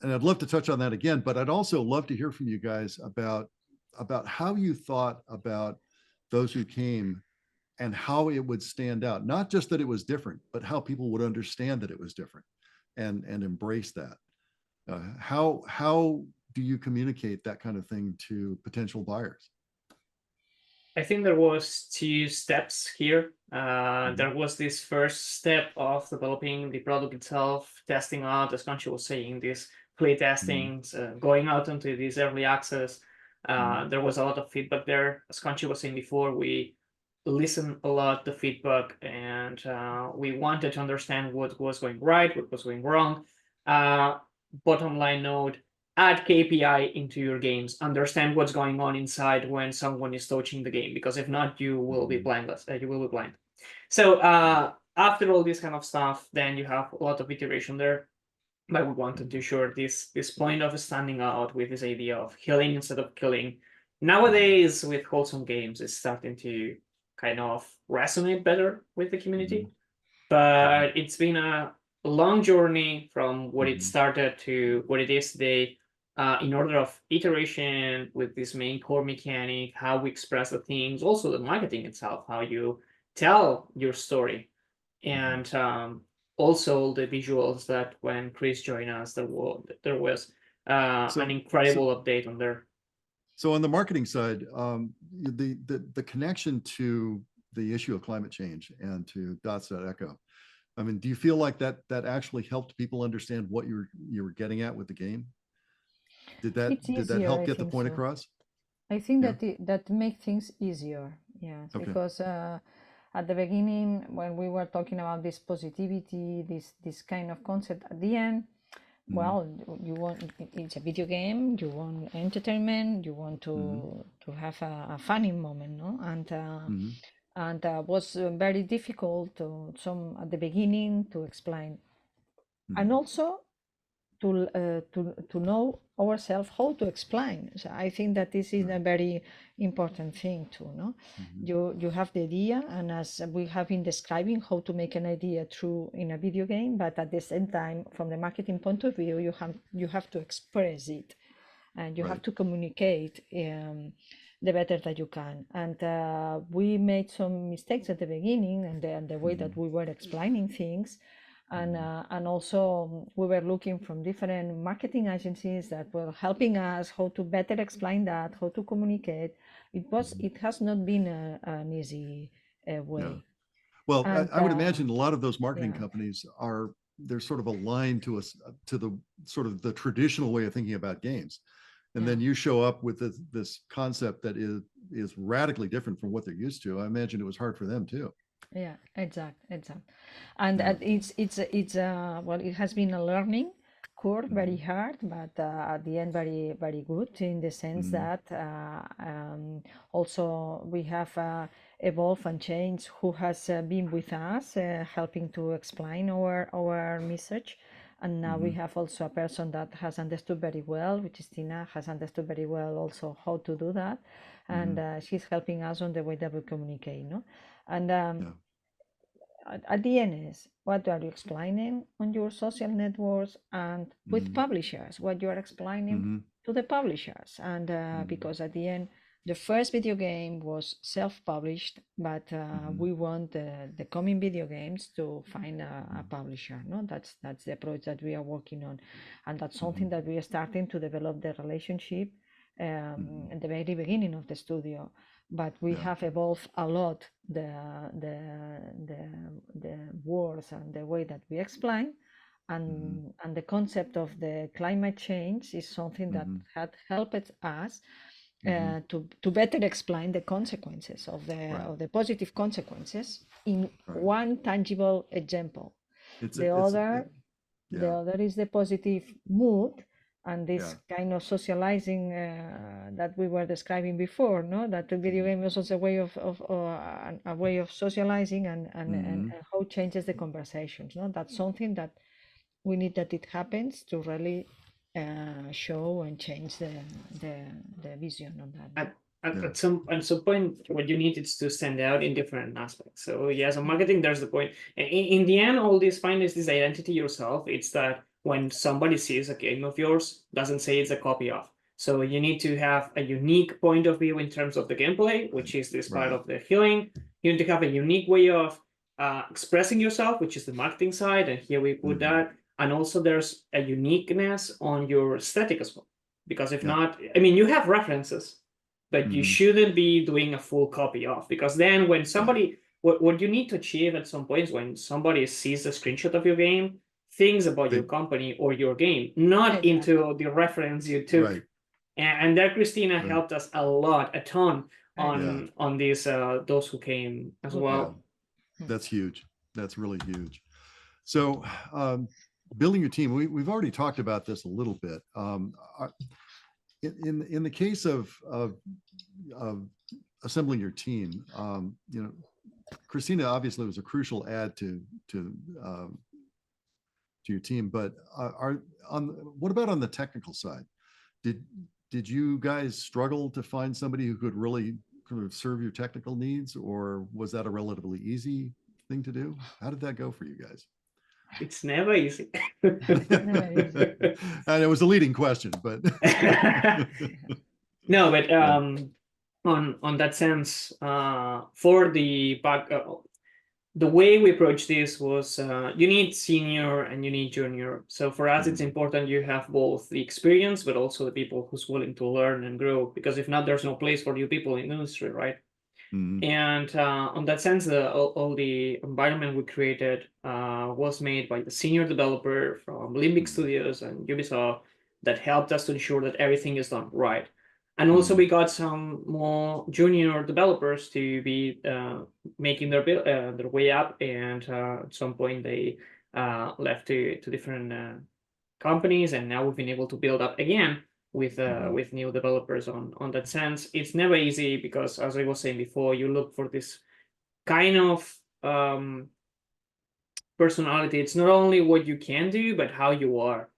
I'd love to touch on that again, but I'd also love to hear from you guys about how you thought about those who came and how it would stand out. Not just that it was different, but how people would understand that it was different and embrace that. How do you communicate that kind of thing to potential buyers? I think there was two steps here. There was this first step of developing the product itself, testing out, as Conxi was saying, these play testings, going out into this early access. There was a lot of feedback there. As Conxi was saying before, we listened a lot to feedback, and we wanted to understand what was going right, what was going wrong. Bottom line note, add KPI into your games, understand what's going on inside when someone is touching the game, because if not, you will be blindless. You will be blind. So after all this kind of stuff, then you have a lot of iteration there. But we wanted to ensure this point of standing out with this idea of healing instead of killing. Nowadays, with wholesome games, it's starting to kind of resonate better with the community. But it's been a long journey from what it started to what it is today. In order of iteration with this main core mechanic, how we express the things, also the marketing itself, how you tell your story, and also the visuals that when Cris joined us, there was an incredible update on there. So on the marketing side, the connection to the issue of climate change and to dots.echo, I mean, do you feel like that actually helped people understand what you were getting at with the game? Did that help get the point across? I think that make things easier. Yes, okay. Because at the beginning, when we were talking about this positivity, this kind of concept, at the end, well, you want, it's a video game, you want entertainment, you want to have a funny moment, no? And was very difficult at the beginning to explain, and also to know ourselves how to explain. So I think that this is a very important thing too. No, you have the idea, and as we have been describing how to make an idea true in a video game, but at the same time, from the marketing point of view, you have to express it, and you have to communicate the better that you can. And we made some mistakes at the beginning, and the way that we were explaining things. And also we were looking from different marketing agencies that were helping us how to better explain that, how to communicate. It has not been an easy way. No. Well, I would imagine a lot of those marketing companies they're sort of aligned to the sort of the traditional way of thinking about games. And then you show up with this concept that is radically different from what they're used to. I imagine it was hard for them too. Yeah, exact. And it's well, it has been a learning curve, very hard, but at the end very, very good, in the sense that also we have evolved and changed who has been with us, helping to explain our message. And now we have also a person that has understood very well, which is Tina, has understood very well also how to do that. And she's helping us on the way that we communicate, no? And at the end is, what are you explaining on your social networks and with publishers, what you are explaining to the publishers. And because at the end, the first video game was self-published, but we want the coming video games to find a publisher. No, that's the approach that we are working on, and that's something that we are starting to develop the relationship at the very beginning of the studio. But we have evolved a lot the words and the way that we explain, and the concept of the climate change is something that had helped us to better explain the consequences of the positive consequences in one tangible example. The other is the positive mood and this kind of socializing that we were describing before, no? That the video game is also a way of socializing and how it changes the conversations, no? That's something that we need that it happens to really show and change the vision on that. at some point, what you need is to stand out in different aspects. So yes, on marketing, there's the point. In the end, all this find is this identity yourself. It's that when somebody sees a game of yours, doesn't say it's a copy of. So you need to have a unique point of view in terms of the gameplay, which is this part of the healing. You need to have a unique way of expressing yourself, which is the marketing side, and here we put that. And also there's a uniqueness on your aesthetic as well. Because if not, I mean, you have references, but you shouldn't be doing a full copy of, because then when somebody, what you need to achieve at some point is when somebody sees a screenshot of your game, things about your company or your game, not into the reference you took. Right. And there, Christina helped us a ton on these, those who came as well. That's huge. That's really huge. So, building your team, we've already talked about this a little bit. In the case of assembling your team, you know, Christina obviously was a crucial add to your team. But what about on the technical side? Did you guys struggle to find somebody who could really kind of serve your technical needs, or was that a relatively easy thing to do? How did that go for you guys? It's never easy. And it was a leading question, but no, but on that sense, for the back, the way we approach this was you need senior and you need junior. So for us, it's important you have both the experience, but also the people who's willing to learn and grow, because if not, there's no place for new people in the industry, right? And on that sense, all the environment we created was made by the senior developer from Limbic Studios and Ubisoft that helped us to ensure that everything is done right. And also we got some more junior developers to be making their way up, and at some point they left to different companies, and now we've been able to build up again with new developers on that sense. It's never easy because, as I was saying before, you look for this kind of personality. It's not only what you can do, but how you are,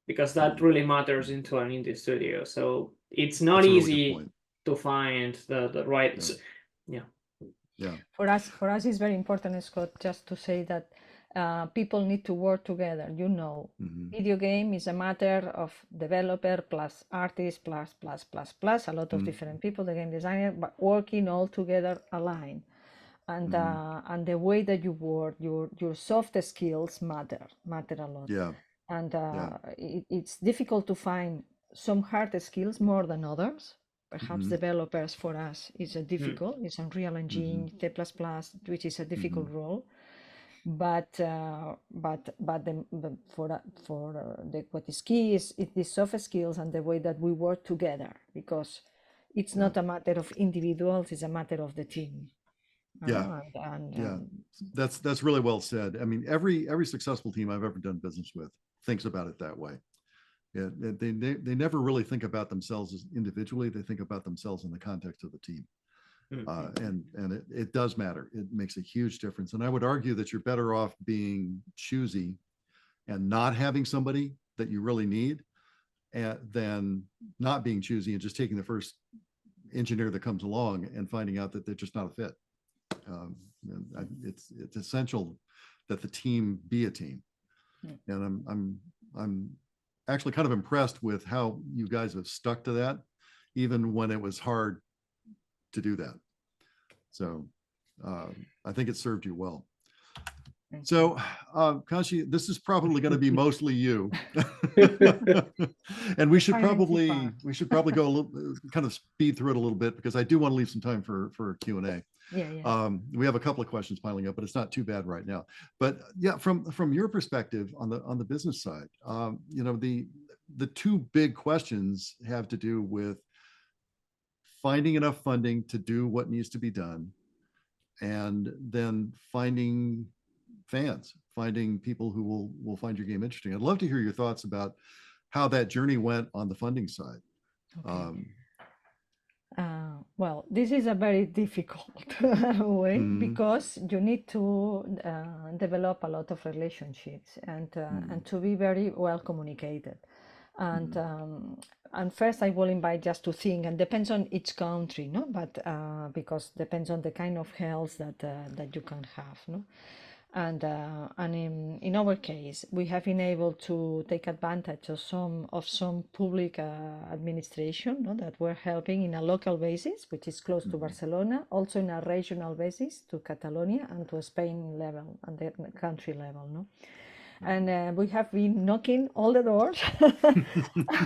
because that really matters into an indie studio. So it's not That's a really easy good point. to find the right. For us, it's very important, Scott, just to say that people need to work together. You know, video game is a matter of developer plus artist plus a lot of different people, the game designer, but working all together aligned. And the way that you work, your soft skills matter a lot. And it's difficult to find some hard skills more than others. Perhaps developers for us is difficult. It's Unreal Engine, C++, which is a difficult role. But what is key is the soft skills and the way that we work together, because it's not a matter of individuals; it's a matter of the team. That's really well said. I mean, every successful team I've ever done business with thinks about it that way. Yeah, they never really think about themselves as individually. They think about themselves in the context of the team. And it does matter. It makes a huge difference. And I would argue that you're better off being choosy and not having somebody that you really need than not being choosy and just taking the first engineer that comes along and finding out that they're just not a fit. It's essential that the team be a team. And I'm actually kind of impressed with how you guys have stuck to that, even when it was hard to do that. So I think it served you well. So Conxi, this is probably going to be mostly you. And we should probably go a little, kind of speed through it a little bit, because I do want to leave some time for Q&A. We have a couple of questions piling up, but it's not too bad right now. But yeah, from your perspective on the business side, you know, the two big questions have to do with finding enough funding to do what needs to be done, and then finding fans, finding people who will find your game interesting. I'd love to hear your thoughts about how that journey went on the funding side. Well, this is a very difficult way, because you need to develop a lot of relationships and to be very well communicated. And first I will invite just to think, and depends on each country, no, but because depends on the kind of health that you can have, no. And in our case, we have been able to take advantage of some public administration, no, that were helping in a local basis, which is close to Barcelona, also in a regional basis to Catalonia and to Spain level and the country level, no. And we have been knocking all the doors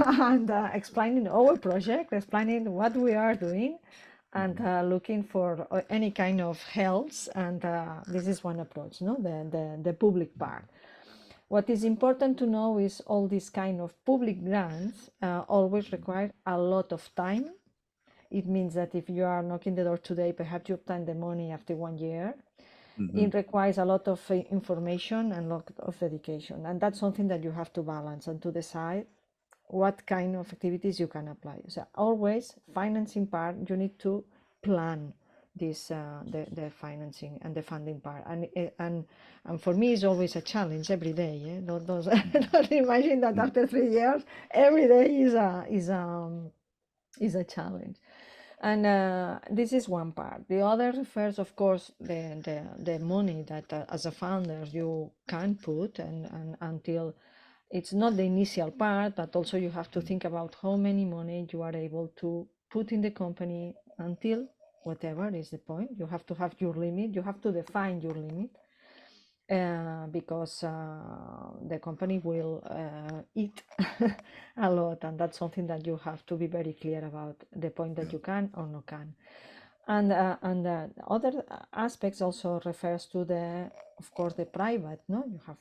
and explaining our project, explaining what we are doing, and looking for any kind of helps. And this is one approach, no, the public part. What is important to know is all these kind of public grants always require a lot of time. It means that if you are knocking the door today, perhaps you obtain the money after 1 year. It requires a lot of information and a lot of dedication, and that's something that you have to balance and to decide what kind of activities you can apply. So always financing part, you need to plan this the financing and the funding part, and for me it's always a challenge every day. Yeah? Don't imagine that after 3 years every day is a challenge. And this is one part. The other refers, of course, the money that as a founder you can put, and until it's not the initial part, but also you have to think about how many money you are able to put in the company until whatever is the point. You have to have your limit. You have to define your limit. Because the company will eat a lot, and that's something that you have to be very clear about, the point that you can or no can. And other aspects also refers to the, of course, the private, no, you have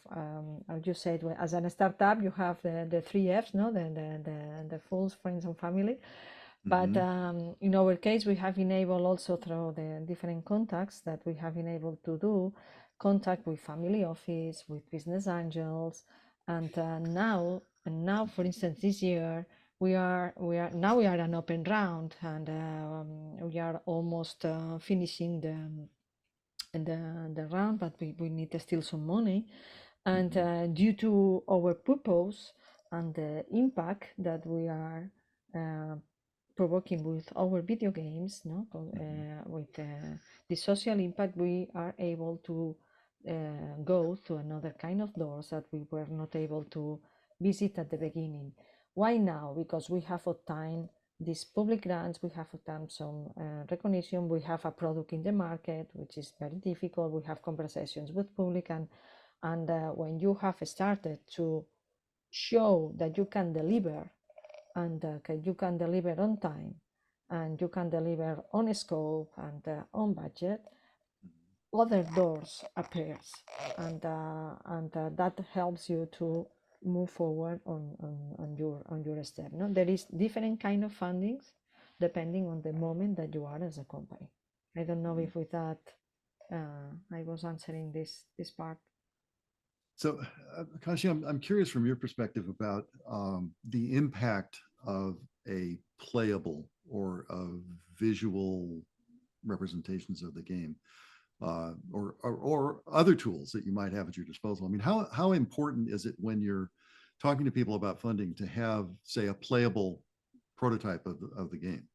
as you said, as a startup you have the 3 Fs, no, the fools, friends and family. But in our case we have been able also through the different contacts that we have been able to do, contact with family office, with business angels, and now for instance this year we are an open round, and we are almost finishing the round, but we need still some money, and due to our purpose and the impact that we are provoking with our video games, no, with the social impact, we are able to go to another kind of doors that we were not able to visit at the beginning. Why now? Because we have obtained these public grants, we have obtained some recognition, we have a product in the market, which is very difficult, we have conversations with public, and when you have started to show that you can deliver, and you can deliver on time, and you can deliver on scope and on budget, other doors appears, and that helps you to move forward on your step. No, there is different kind of fundings depending on the moment that you are as a company. I don't know if with that I was answering this part. So, Conxi, I'm curious from your perspective about the impact of a playable or of visual representations of the game, or other tools that you might have at your disposal. I mean, how important is it when you're talking to people about funding to have, say, a playable prototype of the game?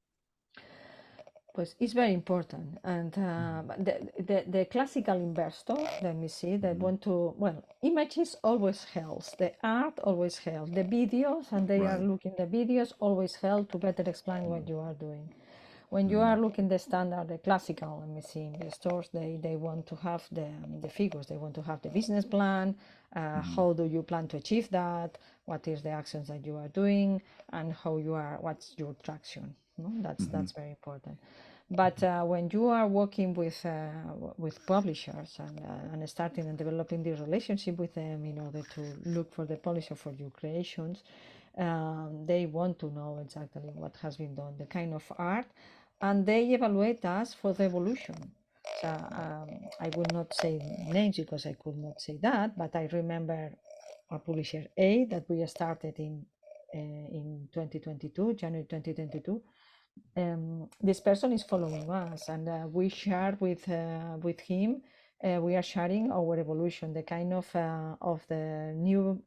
Pues it's very important, and the classical investor, let me see, they want to, well, images always helps, the art always helps, the videos, and they are looking, the videos always help to better explain what you are doing. When you are looking the standard, the classical, let me see, investors, they want to have the figures, they want to have the business plan, how do you plan to achieve that, what is the actions that you are doing, and what's your traction. No? That's very important. But when you are working with publishers and starting and developing the relationship with them in order to look for the publisher for your creations, they want to know exactly what has been done, the kind of art, and they evaluate us for the evolution. So I would not say names because I could not say that, but I remember our publisher A that we started in 2022, January 2022. This person is following us, and we share with him. We are sharing our evolution, the kind of the new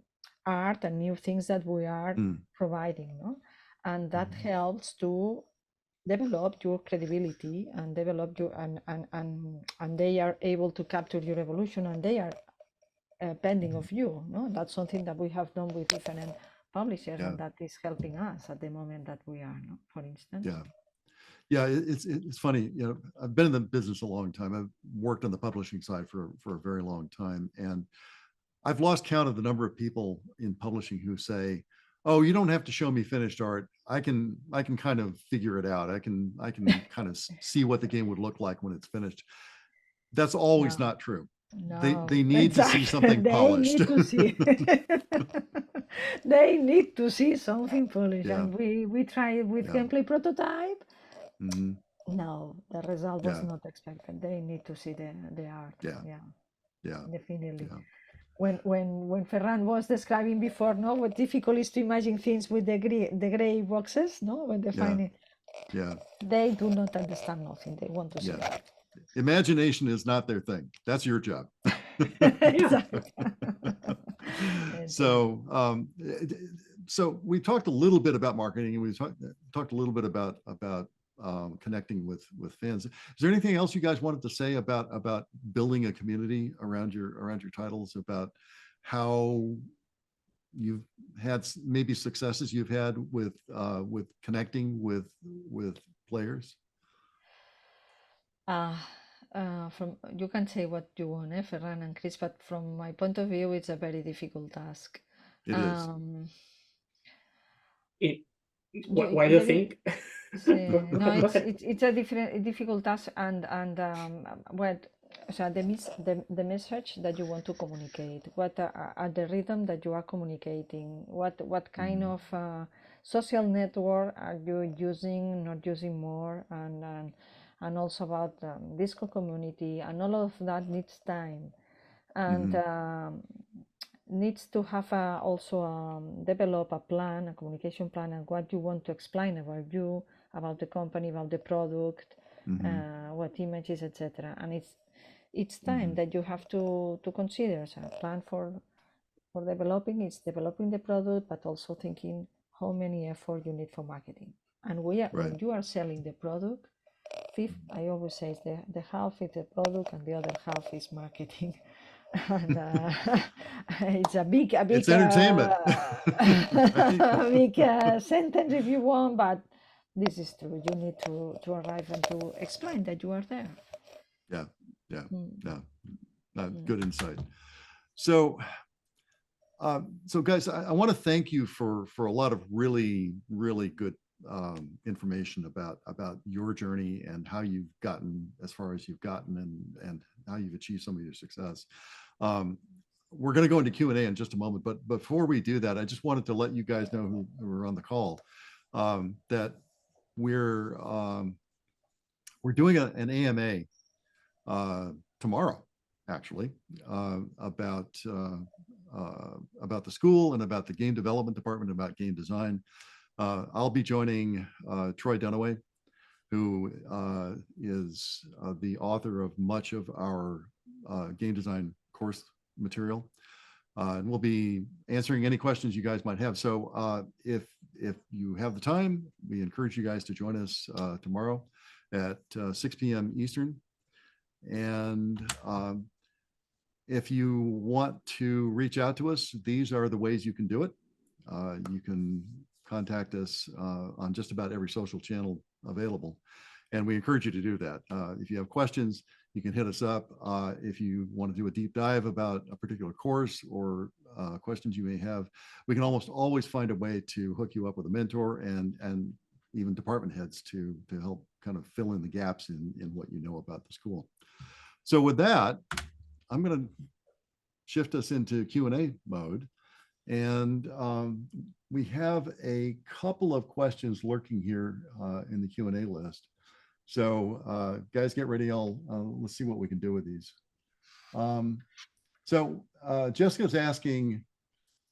art and new things that we are providing, no? And that helps to develop your credibility and develop your and they are able to capture your evolution, and they are pending of you, no? That's something that we have done with different publishers, and that is helping us at the moment that we are, no? For instance. Yeah, it's funny. You know, I've been in the business a long time. I've worked on the publishing side for a very long time, and I've lost count of the number of people in publishing who say, "Oh, you don't have to show me finished art. I can kind of figure it out. I can kind of see what the game would look like when it's finished." That's always not true. No, they need to see something polished. Need to see. They need to see something polished, Yeah. and we try with gameplay prototype. Mhm. No, the result was not expected. They need to see the art. Yeah, Definitely. Yeah. When Ferran was describing before, no, what difficult is to imagine things with the gray boxes, no, when they find it. Yeah. They do not understand nothing. They want to see that. Imagination is not their thing. That's your job. Exactly. So we talked a little bit about marketing, and we talked a little bit about connecting with fans. Is there anything else you guys wanted to say about building a community around your titles, about how you've had maybe successes you've had with connecting with players? From you can say what you want, Ferran and Chris, but from my point of view, it's a very difficult task. It is. Why do you think? No, it's a difficult task, and what so the message that you want to communicate, what are the rhythm that you are communicating, what kind of social network are you using, not using more, and also about Discord community, and all of that needs time, and needs to have also develop a plan, a communication plan, and what you want to explain about you, about the company, about the product, what images, etc. And it's time that you have to consider. So a plan for developing is developing the product, but also thinking how many effort you need for marketing. And when you are selling the product, I always say the half is the product and the other half is marketing. And it's a big it's entertainment. A big sentence if you want, but this is true. You need to arrive and to explain that you are there. Good insight. So guys, I want to thank you for a lot of really good information about your journey and how you've gotten as far as you've gotten, and how you've achieved some of your success. We're going to go into Q&A in just a moment, but before we do that, I just wanted to let you guys know who are on the call that we're doing an AMA tomorrow, actually, about the school and about the game development department, about game design. I'll be joining Troy Dunaway, who is the author of much of our game design course material. And we'll be answering any questions you guys might have. So if you have the time, we encourage you guys to join us tomorrow at 6 p.m. Eastern. And if you want to reach out to us, these are the ways you can do it. You can contact us on just about every social channel available. And we encourage you to do that. If you have questions, you can hit us up. If you want to do a deep dive about a particular course or questions you may have, we can almost always find a way to hook you up with a mentor and even department heads to help kind of fill in the gaps in what you know about the school. So with that, I'm going to shift us into Q&A mode. And we have a couple of questions lurking here in the Q&A list. So guys, get ready. Let's see what we can do with these. So Jessica's asking,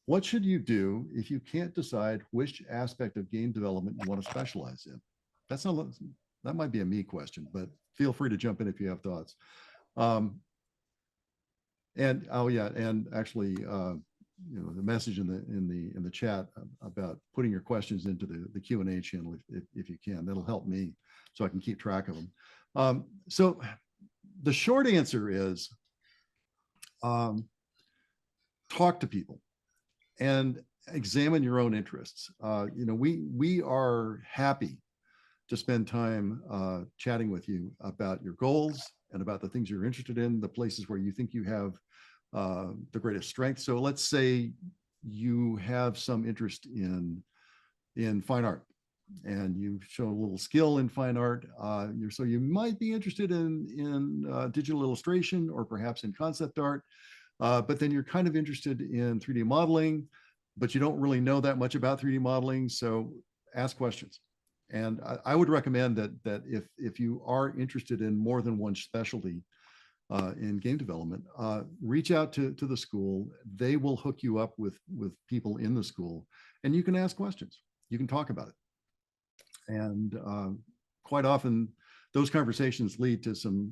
what should you do if you can't decide which aspect of game development you want to specialize in? That might be a me question, but feel free to jump in if you have thoughts. And actually, the message in the chat about putting your questions into the Q&A channel if you can. That'll help me so I can keep track of them. So the short answer is talk to people and examine your own interests. We are happy to spend time chatting with you about your goals and about the things you're interested in, the places where you think you have the greatest strength. So let's say you have some interest in fine art and you show a little skill in fine art. So you might be interested in digital illustration or perhaps in concept art, but then you're kind of interested in 3D modeling, but you don't really know that much about 3D modeling. So ask questions. And I would recommend that if you are interested in more than one specialty in game development, reach out to the school. They will hook you up with people in the school, and you can ask questions. You can talk about it. And quite often, those conversations lead to some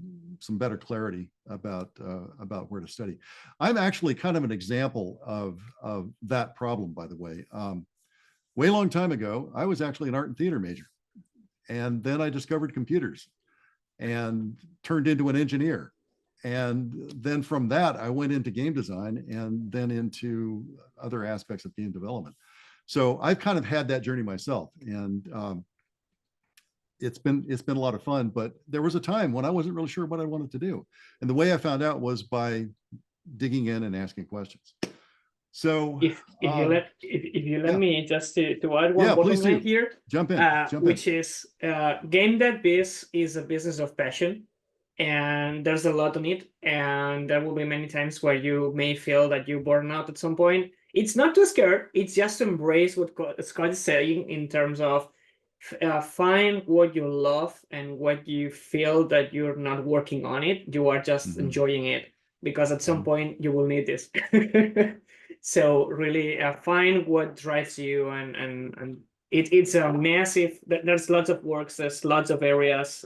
better clarity about where to study. I'm actually kind of an example of that problem, by the way. Way long time ago, I was actually an art and theater major. And then I discovered computers and turned into an engineer. And then from that, I went into game design and then into other aspects of game development. So I've kind of had that journey myself. And it's been a lot of fun, but there was a time when I wasn't really sure what I wanted to do. And the way I found out was by digging in and asking questions. So if you let me just to add one bottom line here, jump in, which is game dev biz is a business of passion, and there's a lot on it, and there will be many times where you may feel that you burn out at some point. It's not too scared, it's just to embrace what Scott is saying in terms of find what you love and what you feel that you're not working on it, you are just enjoying it, because at some point you will need this. So really find what drives you, and it's a massive, there's lots of works, there's lots of areas,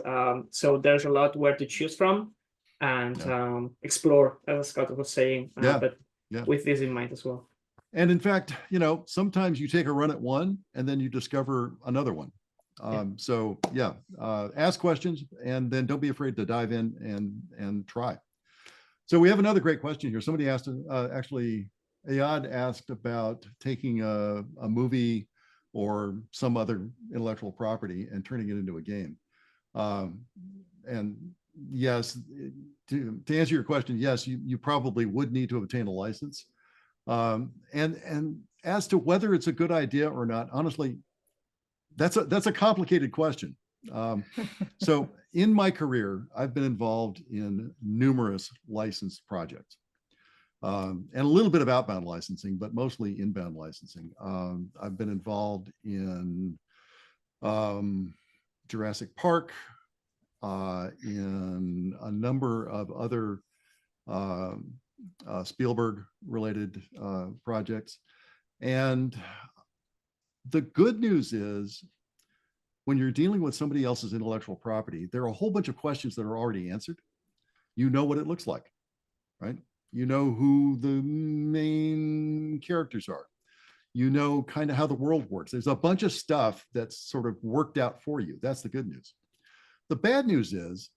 so there's a lot where to choose from, and explore, as Scott was saying, but with this in mind as well. And in fact, sometimes you take a run at one and then you discover another one. So ask questions and then don't be afraid to dive in and try. So we have another great question here. Somebody asked, actually, Ayad asked about taking a movie or some other intellectual property and turning it into a game. And yes, to answer your question, yes, you probably would need to obtain a license. And as to whether it's a good idea or not, honestly, that's a complicated question. So in my career, I've been involved in numerous licensed projects. And a little bit of outbound licensing, but mostly inbound licensing. I've been involved in Jurassic Park, in a number of other Spielberg-related projects. And the good news is, when you're dealing with somebody else's intellectual property, there are a whole bunch of questions that are already answered. You know what it looks like, right? You know who the main characters are. You know kind of how the world works. There's a bunch of stuff that's sort of worked out for you. That's the good news. The bad news is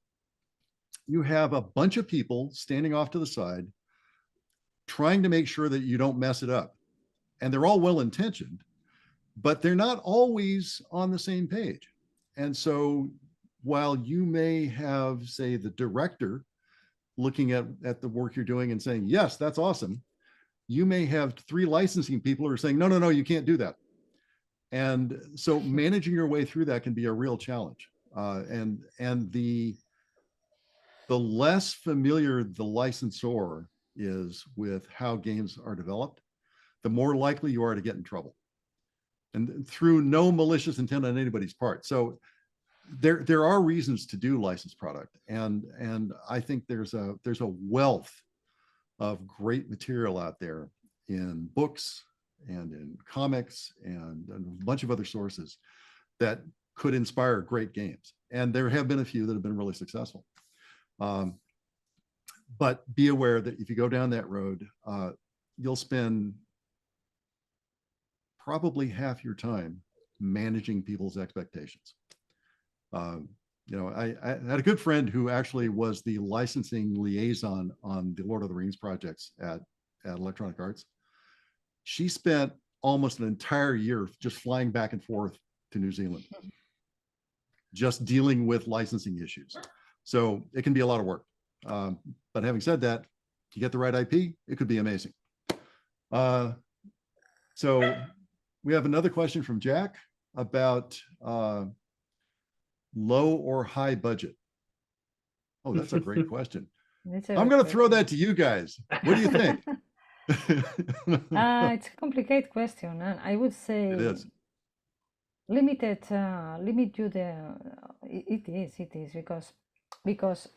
you have a bunch of people standing off to the side trying to make sure that you don't mess it up. And they're all well-intentioned, but they're not always on the same page. And so while you may have, say, the director looking at the work you're doing and saying, yes, that's awesome, you may have 3 licensing people who are saying, no, you can't do that. And so managing your way through that can be a real challenge. And the less familiar the licensor is with how games are developed, the more likely you are to get in trouble, and through no malicious intent on anybody's part. So there are reasons to do licensed product, and I think there's a wealth of great material out there in books and in comics and a bunch of other sources that could inspire great games. And there have been a few that have been really successful. But be aware that if you go down that road, you'll spend probably half your time managing people's expectations. I had a good friend who actually was the licensing liaison on the Lord of the Rings projects at Electronic Arts. She spent almost an entire year just flying back and forth to New Zealand, just dealing with licensing issues. So it can be a lot of work. But having said that, if you get the right IP, it could be amazing. So we have another question from Jack about low or high budget. Oh, that's a great question. I'm going to throw that to you guys. What do you think? It's a complicated question, and I would say it is. Limit you the. It is because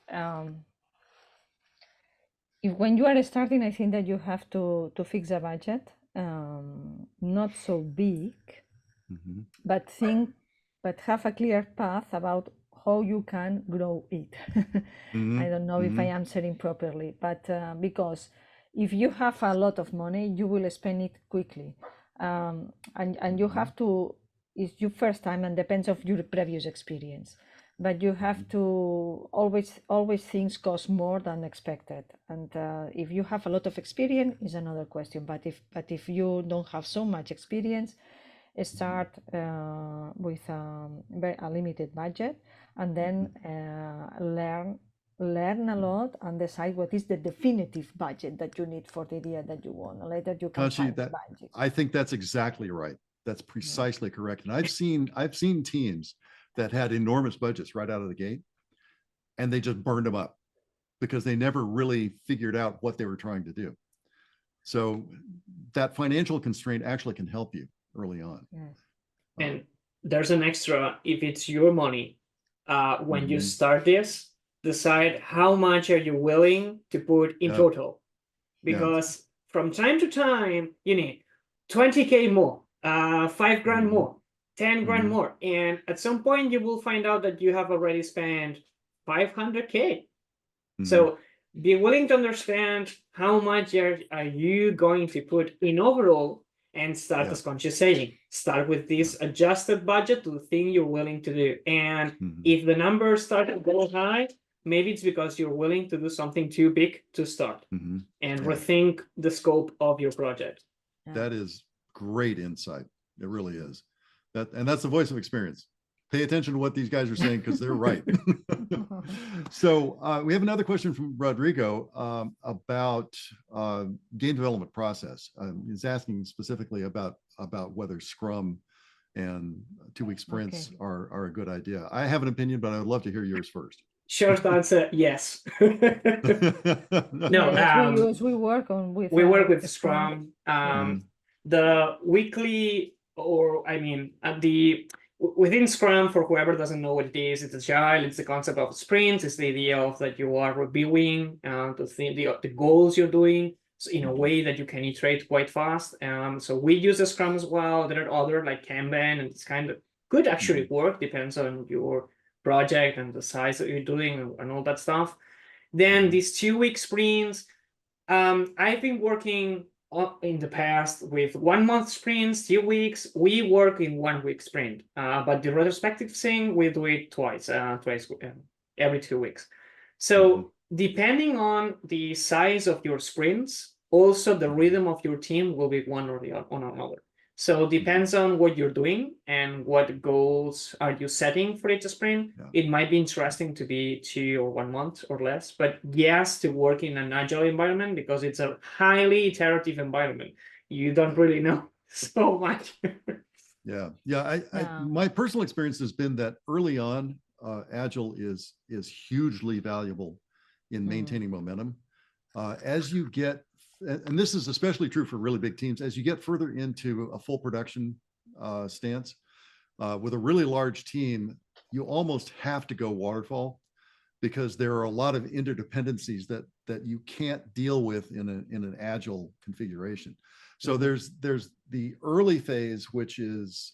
if when you are starting, I think that you have to fix a budget, not so big, but have a clear path about how you can grow it. I don't know if I am saying properly, but because if you have a lot of money, you will spend it quickly, and you have to. It's your first time and depends of your previous experience, but you have to always things cost more than expected, and if you have a lot of experience is another question, but if you don't have so much experience, start with a limited budget, and then learn a lot and decide what is the definitive budget that you need for the idea that you want. Later you can Conxi, find the budget. I think that's exactly right. That's precisely correct. And I've seen teams that had enormous budgets right out of the gate, and they just burned them up because they never really figured out what they were trying to do. So that financial constraint actually can help you early on. Yes. And there's an extra, if it's your money, when you start this, decide how much are you willing to put in total. Because from time to time, you need 20K more. 5 grand more, 10 grand more, and at some point you will find out that you have already spent 500K. So be willing to understand how much are you going to put in overall, and start, as Conxi is saying, start with this adjusted budget to the thing you're willing to do. And if the numbers start to go high, maybe it's because you're willing to do something too big to start and rethink the scope of your project. That is great insight. It really is. And that's the voice of experience. Pay attention to what these guys are saying because they're right. So we have another question from Rodrigo about game development process. He's asking specifically about whether Scrum and 2-week sprints are a good idea. I have an opinion, but I would love to hear yours first. Short answer, yes. No, yes, we work with Scrum. The weekly, or I mean, within Scrum, for whoever doesn't know what it is, it's agile. It's the concept of sprints. It's the idea of that you are reviewing the goals you're doing in a way that you can iterate quite fast. So we use the Scrum as well. There are other like Kanban, and it's kind of could actually work, depends on your project and the size that you're doing and all that stuff. Then these 2-week sprints, I've been working in the past with 1-month sprints, 2 weeks. We work in 1-week sprint, but the retrospective thing, we do it twice every 2 weeks. So depending on the size of your sprints, also the rhythm of your team will be one or the on another. So it depends on what you're doing and what goals are you setting for each sprint. It might be interesting to be 2 or 1 month or less, but yes, to work in an agile environment because it's a highly iterative environment. You don't really know so much. My personal experience has been that early on, agile is hugely valuable in maintaining momentum. As you get, and this is especially true for really big teams, as you get further into a full production stance with a really large team, you almost have to go waterfall because there are a lot of interdependencies that you can't deal with in an agile configuration. So there's the early phase, which is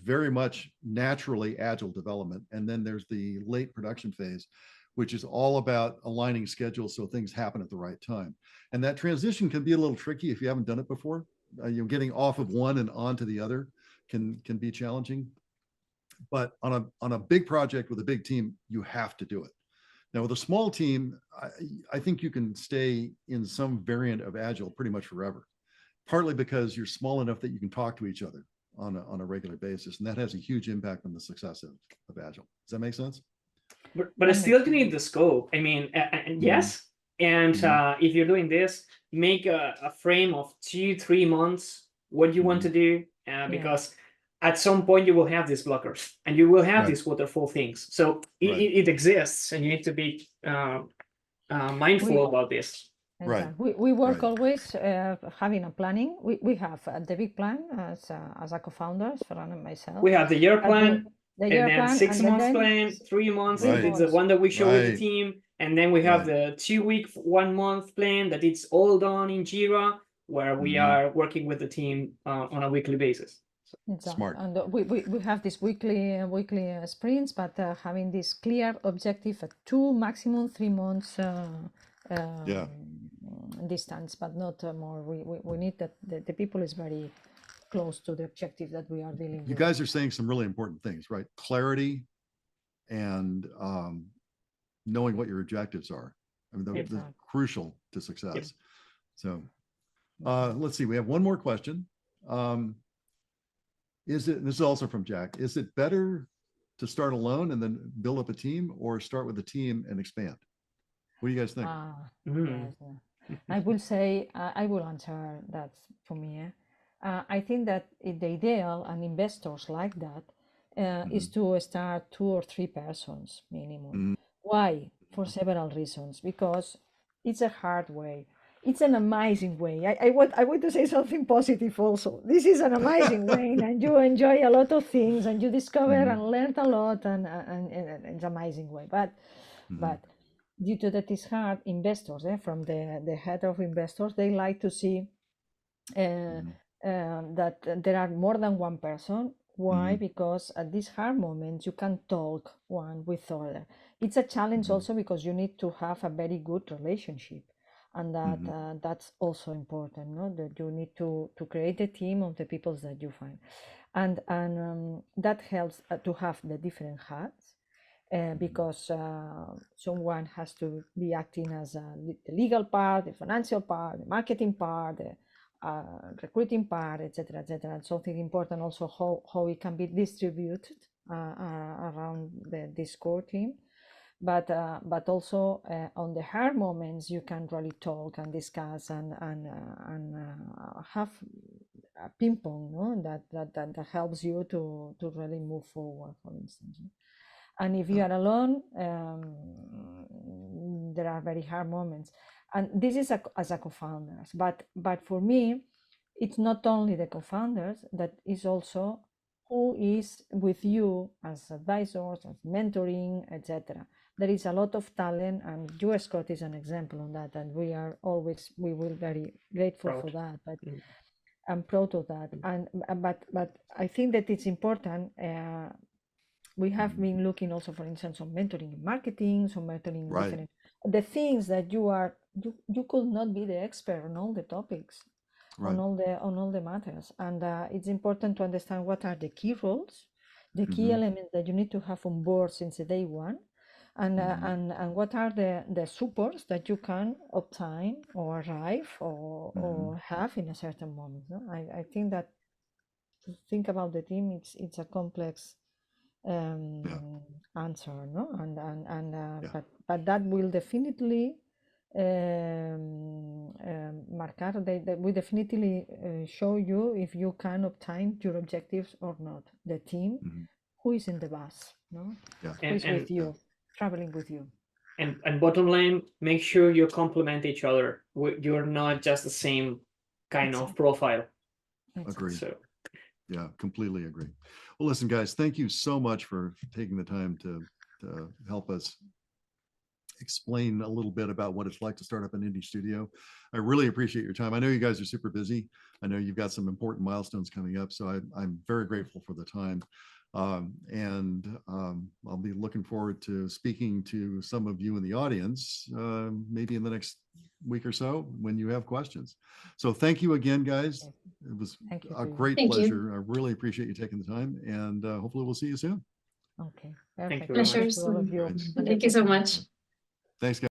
very much naturally agile development, and then there's the late production phase, which is all about aligning schedules so things happen at the right time. And that transition can be a little tricky if you haven't done it before. getting off of one and onto the other can be challenging. But on a big project with a big team, you have to do it. Now with a small team, I think you can stay in some variant of Agile pretty much forever, partly because you're small enough that you can talk to each other on a regular basis. And that has a huge impact on the success of Agile. Does that make sense? But I still need the scope. I mean, yes. And if you're doing this, make a frame of 2-3 months, what you want to do, because at some point you will have these blockers and you will have these waterfall things. So it exists and you need to be mindful about this. Right. We work always having a planning. We have the big plan as a co-founders, Ferran and myself. We have the year plan. The year plan, 6 months plan, 3 months. It's the one that we show with the team. And then we have the 2-week, 1 month plan that it's all done in Jira, where we are working with the team on a weekly basis. Exactly. Smart. And we have these weekly sprints, but having this clear objective at 2, maximum 3 months distance, but not more. We need that the people is very close to the objective that we are dealing with. You guys are saying some really important things, right? Clarity and knowing what your objectives are. I mean, they're crucial to success. So let's see, we have one more question. This is also from Jack. Is it better to start alone and then build up a team, or start with a team and expand? What do you guys think? I will say, I will answer that for me. I think that the ideal, and investors like that, is to start 2 or 3 persons minimum. Why? For several reasons. Because it's a hard way. It's an amazing way. I want to say something positive also. This is an amazing way, and you enjoy a lot of things, and you discover and learn a lot, and it's an amazing way. But due to that, it's hard. Investors, from the head of investors, they like to see that there are more than one person. Why? Because at these hard moments you can talk one with other. It's a challenge also because you need to have a very good relationship, and that that's also important. No, that you need to create a team of the people that you find, and that helps to have the different hats. Because someone has to be acting as the legal part, the financial part, the marketing part, the recruiting part, etc., etc. And something important also how it can be distributed around this core team, but also on the hard moments you can really talk and discuss and have a ping pong, no? that helps you to really move forward, for instance. And if you are alone, there are very hard moments. And this is as a co-founders, but for me, it's not only the co-founders, that is also who is with you as advisors, as mentoring, etc. There is a lot of talent, and you, Scott, is an example on that, and we will very grateful for that. But I'm proud of that. And but I think that it's important. We have been looking also, for instance, on mentoring in marketing, so mentoring different the things that you could not be the expert on all the topics, on all the matters, and it's important to understand what are the key roles, the key elements that you need to have on board since the day one, and what are the supports that you can obtain or arrive or have in a certain moment. No? I think that to think about the team, it's a complex answer, no? But that will definitely marcar, they will definitely show you if you can obtain your objectives or not. The team, who is in the bus, no? Who is with you, traveling with you. And bottom line, make sure you complement each other. You're not just the same kind of profile. Agree. So. Yeah, completely agree. Well, listen, guys, thank you so much for taking the time to help us explain a little bit about what it's like to start up an indie studio. I really appreciate your time. I know you guys are super busy. I know you've got some important milestones coming up, so I'm very grateful for the time. And I'll be looking forward to speaking to some of you in the audience, maybe in the next week or so when you have questions. So thank you again, guys. It was Thank you a to you. great Thank you. pleasure. I really appreciate you taking the time, and hopefully we'll see you soon. Okay, Thank you perfect. very much. Thanks to all of you. Right. and Thank you so everything. much. Thanks, guys.